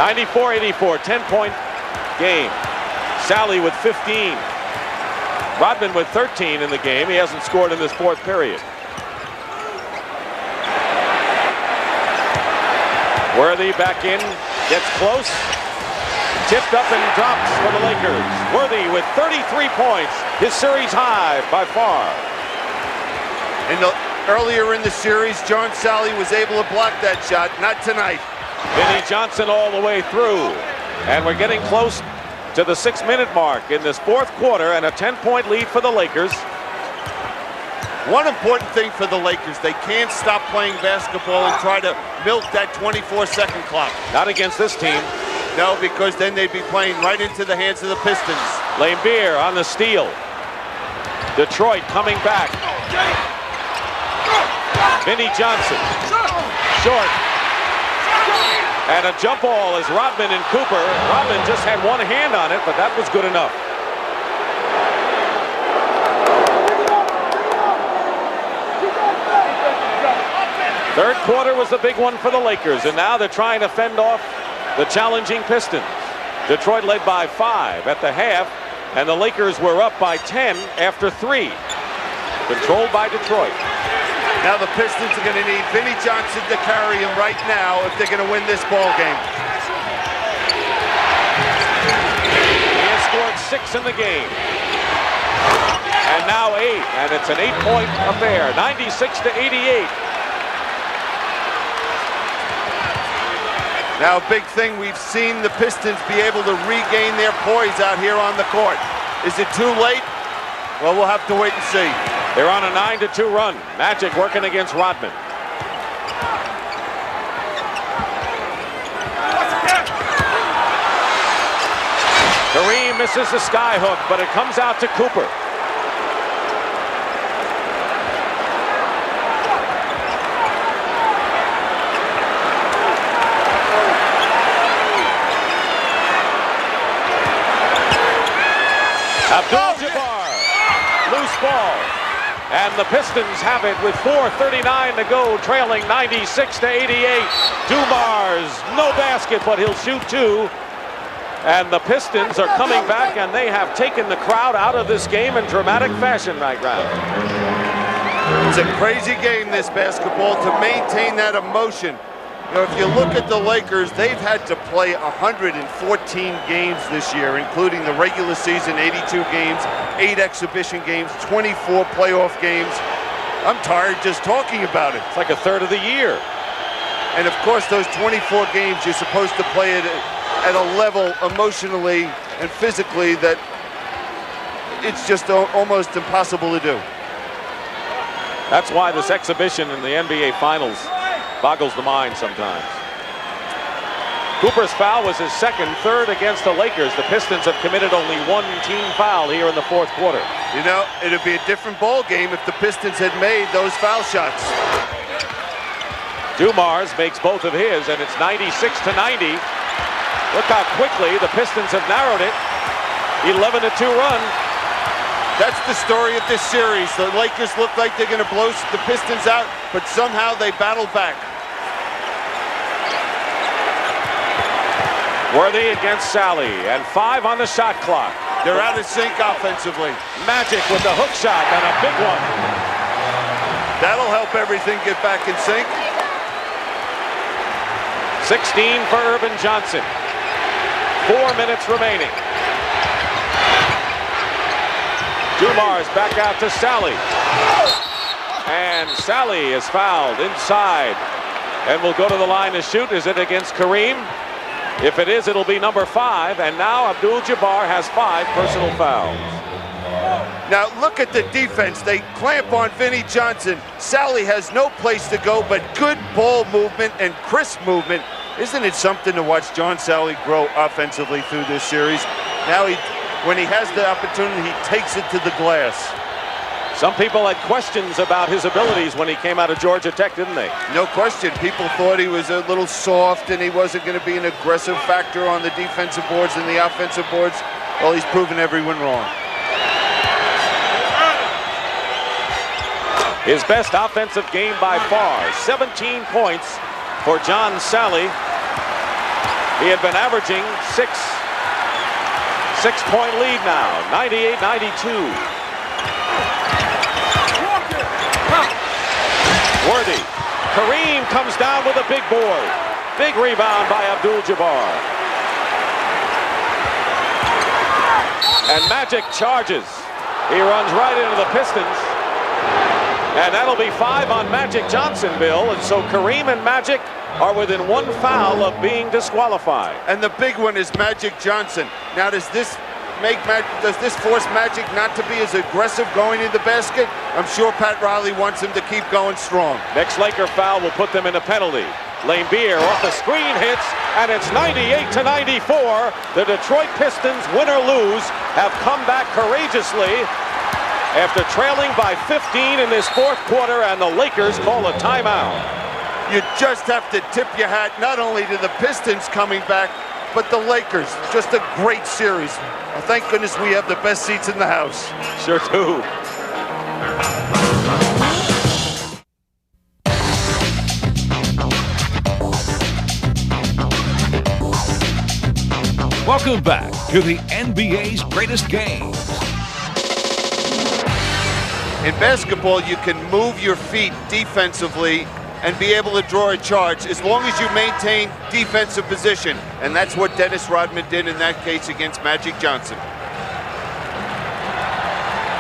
S8: 94-84, 10-point game. Sally with 15. Rodman with 13 in the game. He hasn't scored in this 4th period. Worthy back in, gets close. Tipped up and drops for the Lakers. Worthy with 33 points, his series high by far.
S9: Earlier in the series, John Sally was able to block that shot. Not tonight.
S8: Vinnie Johnson all the way through. And we're getting close to the 6-minute mark in this fourth quarter, and a 10-point lead for the Lakers.
S9: One important thing for the Lakers, they can't stop playing basketball and try to milk that 24-second clock.
S8: Not against this team.
S9: No, because then they'd be playing right into the hands of the Pistons.
S8: Laimbeer on the steal. Detroit coming back. Vinnie Johnson. Short. And a jump ball is Rodman and Cooper. Rodman just had one hand on it, but that was good enough. Third quarter was the big one for the Lakers, and now they're trying to fend off the challenging Pistons. Detroit led by 5 at the half, and the Lakers were up by 10 after 3. Controlled by Detroit.
S9: Now the Pistons are going to need Vinnie Johnson to carry him right now if they're going to win this ball game.
S8: He has scored 6 in the game. And now 8, and it's an 8-point affair, 96-88.
S9: Now, big thing, we've seen the Pistons be able to regain their poise out here on the court. Is it too late? Well, we'll have to wait and see.
S8: They're on a 9-2 run. Magic working against Rodman. Kareem misses the sky hook, but it comes out to Cooper. Abdul-Jabbar, loose ball, and the Pistons have it with 4:39 to go, trailing 96-88. Dumars, no basket, but he'll shoot 2. And the Pistons are coming back, and they have taken the crowd out of this game in dramatic fashion right now.
S9: It's a crazy game, this basketball, to maintain that emotion. You know, if you look at the Lakers, they've had to play 114 games this year, including the regular season, 82 games, 8 exhibition games, 24 playoff games. I'm tired just talking about it.
S8: It's like a third of the year.
S9: And of course, those 24 games, you're supposed to play at a level emotionally and physically that it's just almost impossible to do.
S8: That's why this exhibition in the NBA Finals boggles the mind sometimes. Cooper's foul was his second, third against the Lakers. The Pistons have committed only 1 team foul here in the fourth quarter.
S9: You know, it'd be a different ball game if the Pistons had made those foul shots.
S8: Dumars makes both of his, and it's 96-90. Look how quickly the Pistons have narrowed it. 11-2 run.
S9: That's the story of this series. The Lakers look like they're going to blow the Pistons out, but somehow they battle back.
S8: Worthy against Sally, and 5 on the shot clock.
S9: They're out of sync offensively.
S8: Magic with the hook shot, and a big one.
S9: That'll help everything get back in sync.
S8: 16 for Urban Johnson. 4 minutes remaining. Dumars back out to Sally. And Sally is fouled inside and will go to the line to shoot. Is it against Kareem? If it is, it'll be number 5. And now Abdul-Jabbar has 5 personal fouls.
S9: Now look at the defense. They clamp on Vinnie Johnson. Sally has no place to go but good ball movement and crisp movement. Isn't it something to watch John Sally grow offensively through this series? Now when he has the opportunity, he takes it to the glass.
S8: Some people had questions about his abilities when he came out of Georgia Tech, didn't they?
S9: No question. People thought he was a little soft and he wasn't going to be an aggressive factor on the defensive boards and the offensive boards. Well, he's proven everyone wrong.
S8: His best offensive game by far, 17 points for John Sally. He had been averaging 6-point lead now, 98-92. Worthy. Kareem comes down with a big board. Big rebound by Abdul-Jabbar. And Magic charges. He runs right into the Pistons. And that'll be 5 on Magic Johnson, Bill. And so Kareem and Magic are within 1 foul of being disqualified.
S9: And the big one is Magic Johnson. Now, does this force Magic not to be as aggressive going in the basket? I'm sure Pat Riley wants him to keep going strong.
S8: Next Laker foul will put them in a penalty. Laimbeer off the screen hits, and it's 98-94. The Detroit Pistons, win or lose, have come back courageously after trailing by 15 in this 4th quarter, and the Lakers call a timeout.
S9: You just have to tip your hat not only to the Pistons coming back, but the Lakers. Just a great series. Well, thank goodness we have the best seats in the house.
S8: Sure do.
S1: Welcome back to the NBA's greatest games.
S9: In basketball, you can move your feet defensively and be able to draw a charge as long as you maintain defensive position. And that's what Dennis Rodman did in that case against Magic Johnson.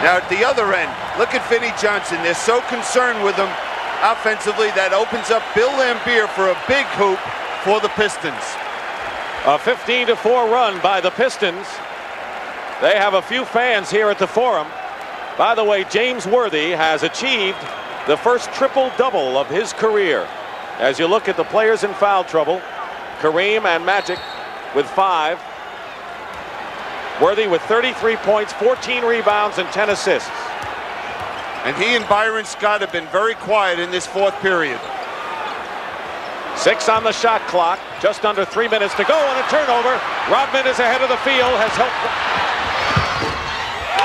S9: Now at the other end, look at Vinnie Johnson. They're so concerned with him offensively that opens up Bill Laimbeer for a big hoop for the Pistons.
S8: A 15-4 run by the Pistons. They have a few fans here at the Forum. By the way, James Worthy has achieved the first triple-double of his career. As you look at the players in foul trouble, Kareem and Magic with 5. Worthy with 33 points, 14 rebounds, and 10 assists.
S9: And he and Byron Scott have been very quiet in this 4th period.
S8: 6 on the shot clock, just under 3 minutes to go, and a turnover. Rodman is ahead of the field, has helped.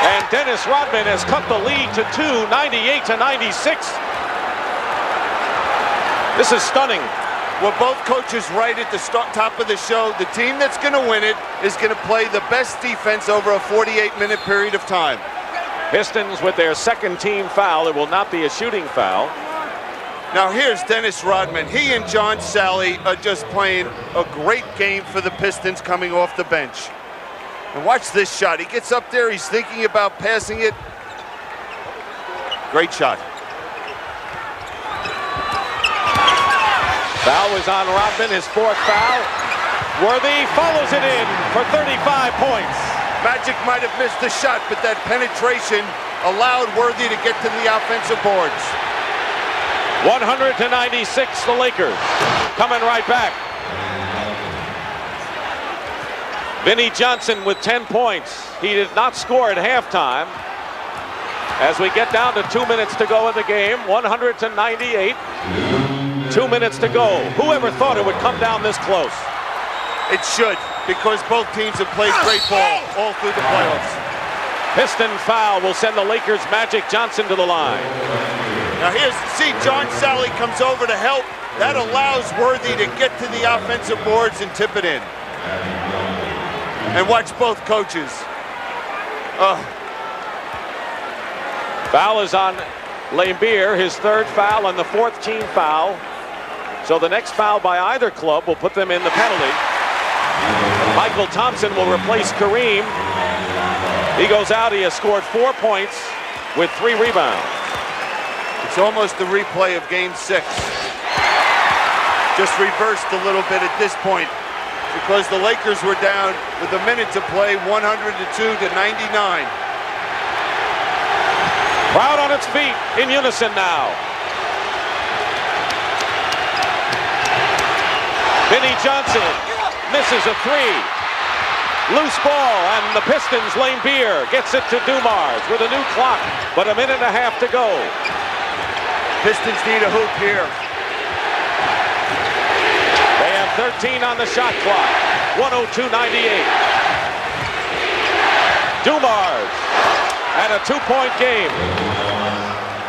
S8: And Dennis Rodman has cut the lead to 2, 98-96. This is stunning.
S9: Well, both coaches right at the top of the show. The team that's going to win it is going to play the best defense over a 48-minute period of time.
S8: Pistons with their 2nd team foul. It will not be a shooting foul.
S9: Now here's Dennis Rodman. He and John Sally are just playing a great game for the Pistons coming off the bench. And watch this shot. He gets up there, he's thinking about passing it. Great shot.
S8: Foul is on Rodman, his 4th foul. Worthy follows it in for 35 points.
S9: Magic might have missed the shot, but that penetration allowed Worthy to get to the offensive boards.
S8: 100-96, the Lakers coming right back. Vinnie Johnson with 10 points. He did not score at halftime. As we get down to 2 minutes to go in the game, 100-98. 2 minutes to go. Whoever thought it would come down this close?
S9: It should, because both teams have played great ball all through the playoffs.
S8: Piston foul will send the Lakers' Magic Johnson to the line.
S9: Now see, John Sally comes over to help. That allows Worthy to get to the offensive boards and tip it in. And watch both coaches.
S8: Foul is on Laimbeer, his 3rd foul and the 4th team foul. So the next foul by either club will put them in the penalty. Michael Thompson will replace Kareem. He goes out, he has scored 4 points with 3 rebounds.
S9: It's almost the replay of Game 6. Just reversed a little bit at this point because the Lakers were down with a minute to play, 102-99.
S8: Crowd on its feet in unison now. Vinnie Johnson misses a 3. Loose ball, and the Pistons, Laimbeer gets it to Dumars with a new clock, but a minute and a half to go.
S9: Pistons need a hoop here.
S8: They have 13 on the shot clock. 102-98. Dumars, and a 2-point game.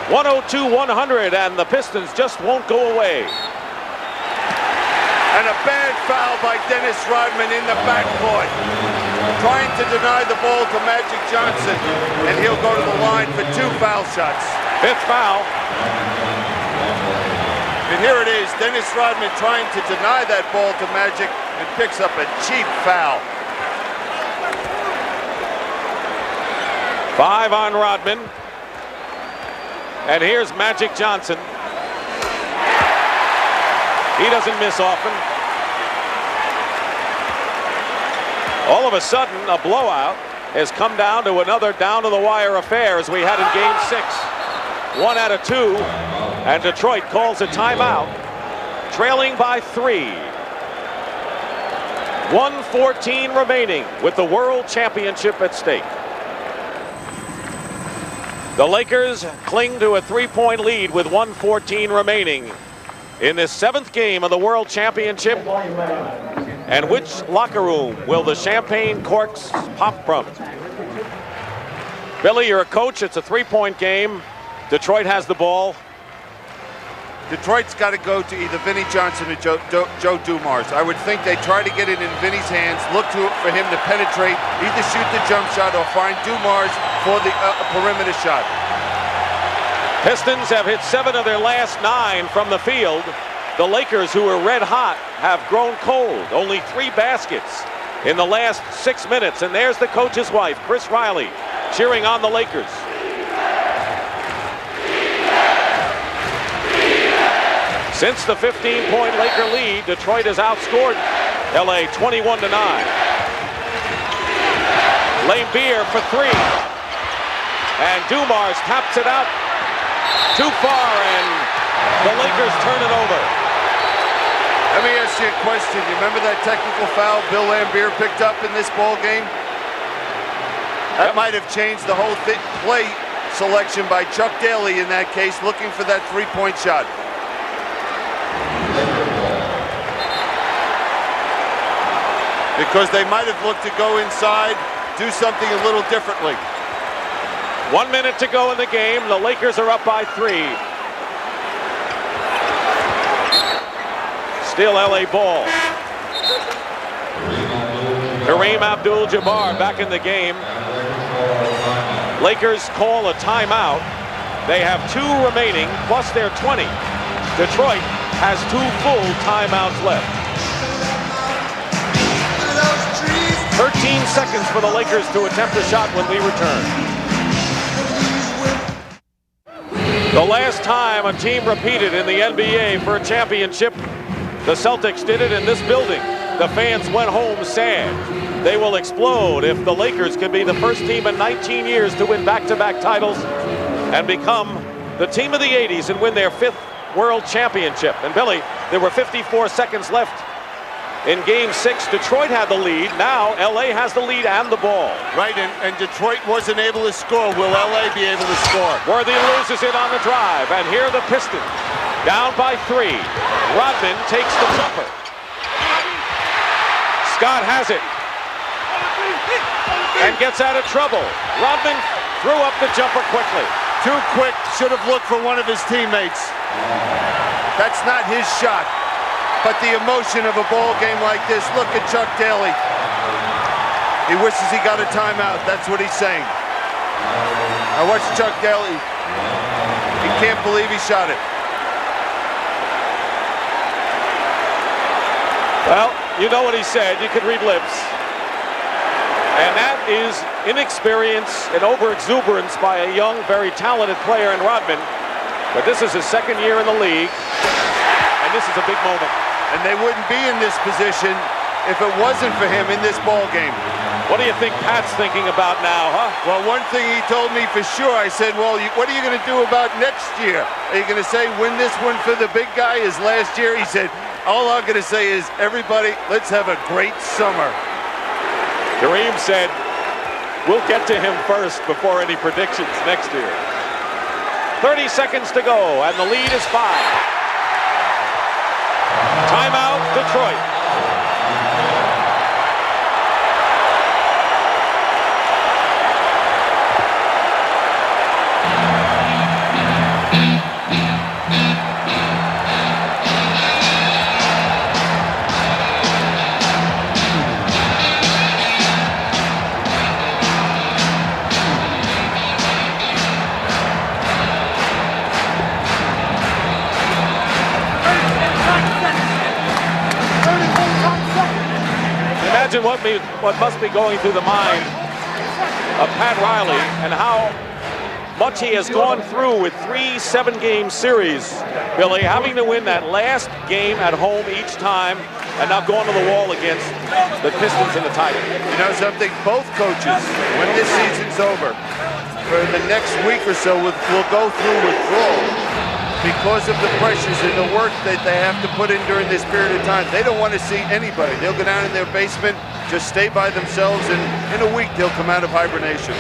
S8: 102-100, and the Pistons just won't go away.
S9: And a bad foul by Dennis Rodman in the backcourt. Trying to deny the ball to Magic Johnson, and he'll go to the line for 2 foul shots.
S8: 5th foul.
S9: And here it is, Dennis Rodman trying to deny that ball to Magic and picks up a cheap foul.
S8: 5 on Rodman. And here's Magic Johnson. He doesn't miss often. All of a sudden, a blowout has come down to another down-to-the-wire affair as we had in Game 6. 1 out of 2, and Detroit calls a timeout, trailing by 3. 1:14 remaining with the World Championship at stake. The Lakers cling to a 3-point lead with 1:14 remaining in this 7th game of the World Championship. And which locker room will the champagne corks pop from? Billy, you're a coach. It's a 3-point game. Detroit has the ball.
S9: Detroit's got to go to either Vinnie Johnson or Joe Dumars. I would think they try to get it in Vinnie's hands, look for him to penetrate, either shoot the jump shot or find Dumars for the perimeter shot.
S8: Pistons have hit 7 of their last 9 from the field. The Lakers, who were red hot, have grown cold. Only 3 baskets in the last 6 minutes. And there's the coach's wife, Chris Riley, cheering on the Lakers. Since the 15-point Laker lead, Detroit has outscored LA 21-9. Laimbeer for 3. And Dumars taps it out too far, and the Lakers turn it over.
S9: Let me ask you a question. You remember that technical foul Bill Laimbeer picked up in this ball game? That might have changed the whole play selection by Chuck Daly in that case, looking for that 3-point shot. Because they might have looked to go inside, do something a little differently.
S8: 1 minute to go in the game. The Lakers are up by 3. Still LA ball. Kareem Abdul-Jabbar back in the game. Lakers call a timeout. They have 2 remaining, plus their 20. Detroit has 2 full timeouts left. 13 seconds for the Lakers to attempt a shot when we return. The last time a team repeated in the NBA for a championship, the Celtics did it in this building. The fans went home sad. They will explode if the Lakers can be the first team in 19 years to win back-to-back titles and become the team of the 80s and win their 5th World Championship. And Billy, there were 54 seconds left in Game 6. Detroit had the lead. Now LA has the lead and the ball.
S9: Right, and Detroit wasn't able to score. Will LA be able to score?
S8: Worthy loses it on the drive, and here the Pistons down by 3. Rodman takes the jumper. Scott has it and gets out of trouble. Rodman threw up the jumper quickly.
S9: Too quick. Should have looked for one of his teammates. That's not his shot. But the emotion of a ball game like this, look at Chuck Daly. He wishes he got a timeout. That's what he's saying. I watched Chuck Daly. He can't believe he shot it.
S8: Well, you know what he said. You could read lips. And that is inexperience and overexuberance by a young, very talented player in Rodman. But this is his 2nd year in the league. And this is a big moment.
S9: And they wouldn't be in this position if it wasn't for him in this ball game.
S8: What do you think Pat's thinking about now, huh?
S9: Well, one thing he told me for sure, I said, well, what are you going to do about next year? Are you going to say win this one for the big guy as last year? He said, all I'm going to say is, everybody, let's have a great summer.
S8: Kareem said, we'll get to him first before any predictions next year. 30 seconds to go, and the lead is 5. Timeout, Detroit. Imagine what must be going through the mind of Pat Riley and how much he has gone through with 3 7-game series, Billy, having to win that last game at home each time and now going to the wall against the Pistons and the Tigers.
S9: You know something? Both coaches, when this season's over, for the next week or so, will go through withdrawal because of the pressures and the work that they have to put in during this period of time. They don't want to see anybody. They'll go down in their basement, just stay by themselves, and in a week they'll come out of hibernation.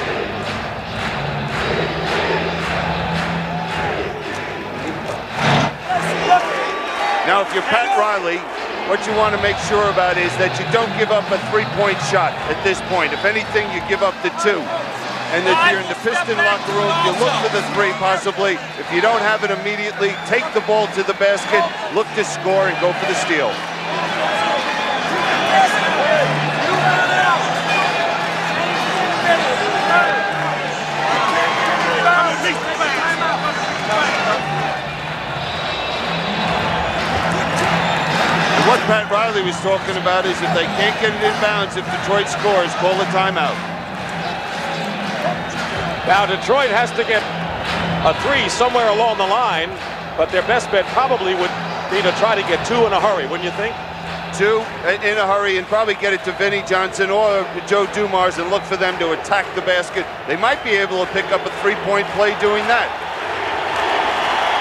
S9: Now, if you're Pat Riley, what you want to make sure about is that you don't give up a 3-point shot at this point. If anything, you give up the 2. And if you're in the Piston locker room, you look for the 3 possibly. If you don't have it immediately, take the ball to the basket, look to score, and go for the steal. What Pat Riley was talking about is if they can't get it inbounds, if Detroit scores, call a timeout.
S8: Now Detroit has to get a 3 somewhere along the line, but their best bet probably would be to try to get 2 in a hurry, wouldn't you think?
S9: 2 in a hurry and probably get it to Vinnie Johnson or Joe Dumars and look for them to attack the basket. They might be able to pick up a 3-point play doing that.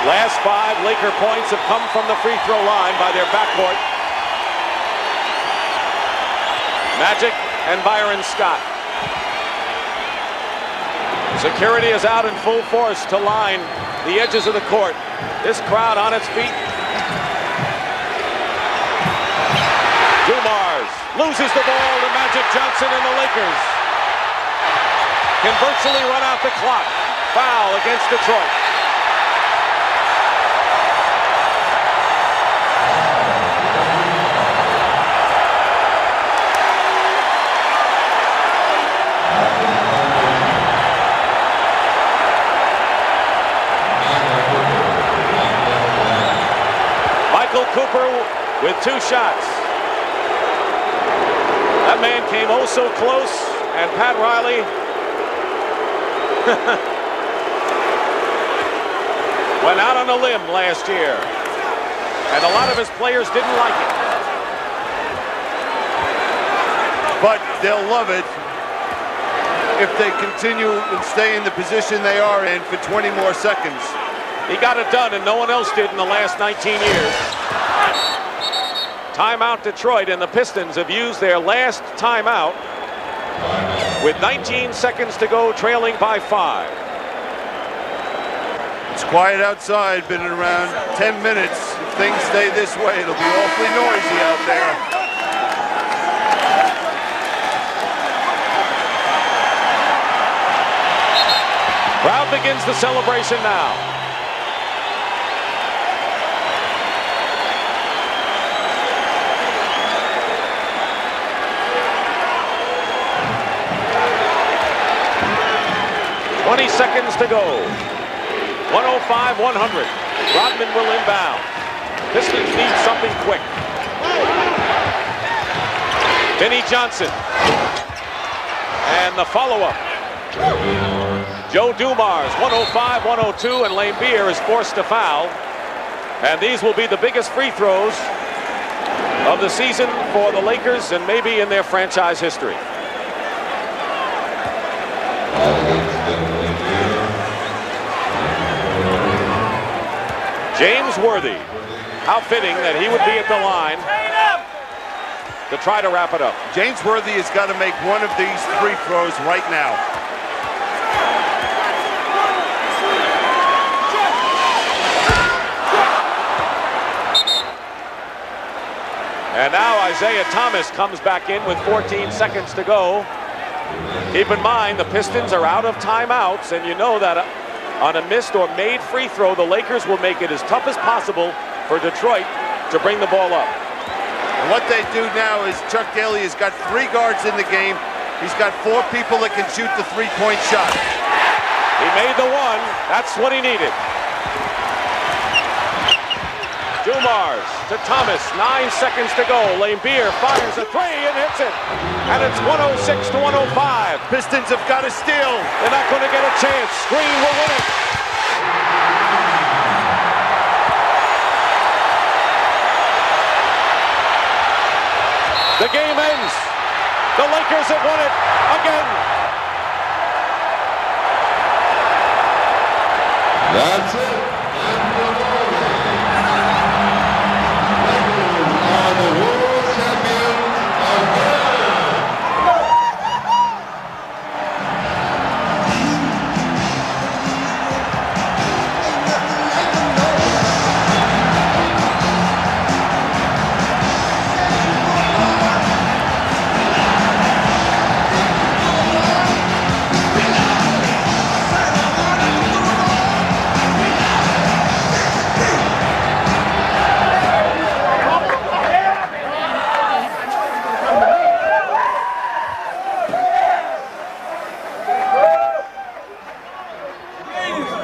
S8: Last 5 Laker points have come from the free throw line by their backcourt. Magic and Byron Scott. Security is out in full force to line the edges of the court. This crowd on its feet. Dumars loses the ball to Magic Johnson and the Lakers can virtually run out the clock. Foul against Detroit. Cooper with 2 shots. That man came oh so close, and Pat Riley went out on a limb last year, and a lot of his players didn't like it.
S9: But they'll love it if they continue and stay in the position they are in for 20 more seconds.
S8: He got it done, and no one else did in the last 19 years. Timeout Detroit, and the Pistons have used their last timeout with 19 seconds to go, trailing by 5.
S9: It's quiet outside, been around 10 minutes. If things stay this way, it'll be awfully noisy out there.
S8: Crowd begins the celebration now. Seconds to go. 105-100. Rodman will inbound. Pistons need something quick. Vinnie Johnson. And the follow-up. Joe Dumars, 105-102, and Laimbeer is forced to foul. And these will be the biggest free throws of the season for the Lakers and maybe in their franchise history. James Worthy. How fitting that he would be at the line to try to wrap it up.
S9: James Worthy has got to make one of these free throws right now.
S8: And now Isiah Thomas comes back in with 14 seconds to go. Keep in mind, the Pistons are out of timeouts, and you know that on a missed or made free throw, the Lakers will make it as tough as possible for Detroit to bring the ball up.
S9: And what they do now is Chuck Daly has got 3 guards in the game. He's got 4 people that can shoot the 3-point shot.
S8: He made the one. That's what he needed. Dumars to Thomas, 9 seconds to go. Laimbeer fires a three and hits it. And it's 106 to 105.
S9: Pistons have got to steal.
S8: They're not going to get a chance. Green will win it. The game ends. The Lakers have won it again.
S10: That's it. Are the world champions again.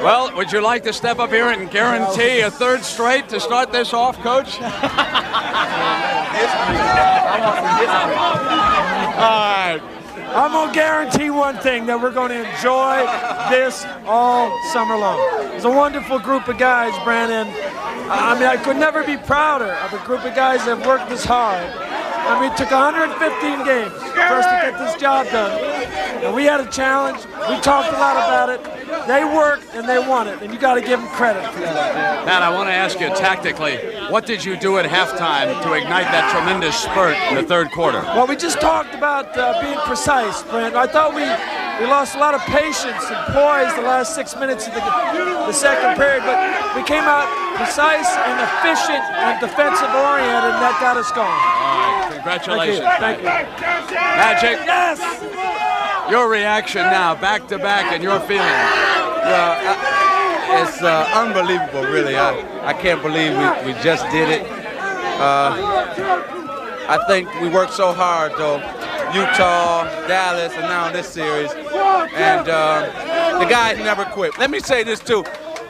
S2: Well, would you like to step up here and guarantee a third straight to start this off, Coach?
S11: All right. I'm going to guarantee one thing, that we're going to enjoy this all summer long. It's a wonderful group of guys, Brandon. I mean, I could never be prouder of a group of guys that have worked this hard. I mean, it took 115 games for us to get this job done. And we had a challenge. We talked a lot about it. They worked and they won it, and you got to give them credit for that.
S2: Matt, I want to ask you tactically, what did you do at halftime to ignite that tremendous spurt in the third quarter?
S11: Well, we just talked about being precise, Brent. I thought we lost a lot of patience and poise the last 6 minutes of the second period, but we came out precise and efficient and defensive-oriented, and that got us going.
S2: All right, congratulations.
S11: Thank you.
S2: Magic.
S11: Yes!
S2: Your reaction now, back-to-back, and your feeling.
S12: Well, it's unbelievable, really. I can't believe we just did it. I think we worked so hard, though. Utah, Dallas, and now this series. And the guys never quit. Let me say this, too.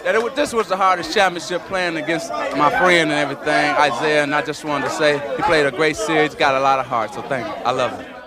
S12: That this was the hardest championship playing against my friend and everything, Isiah, and I just wanted to say he played a great series, got a lot of heart, so thank you. I love him.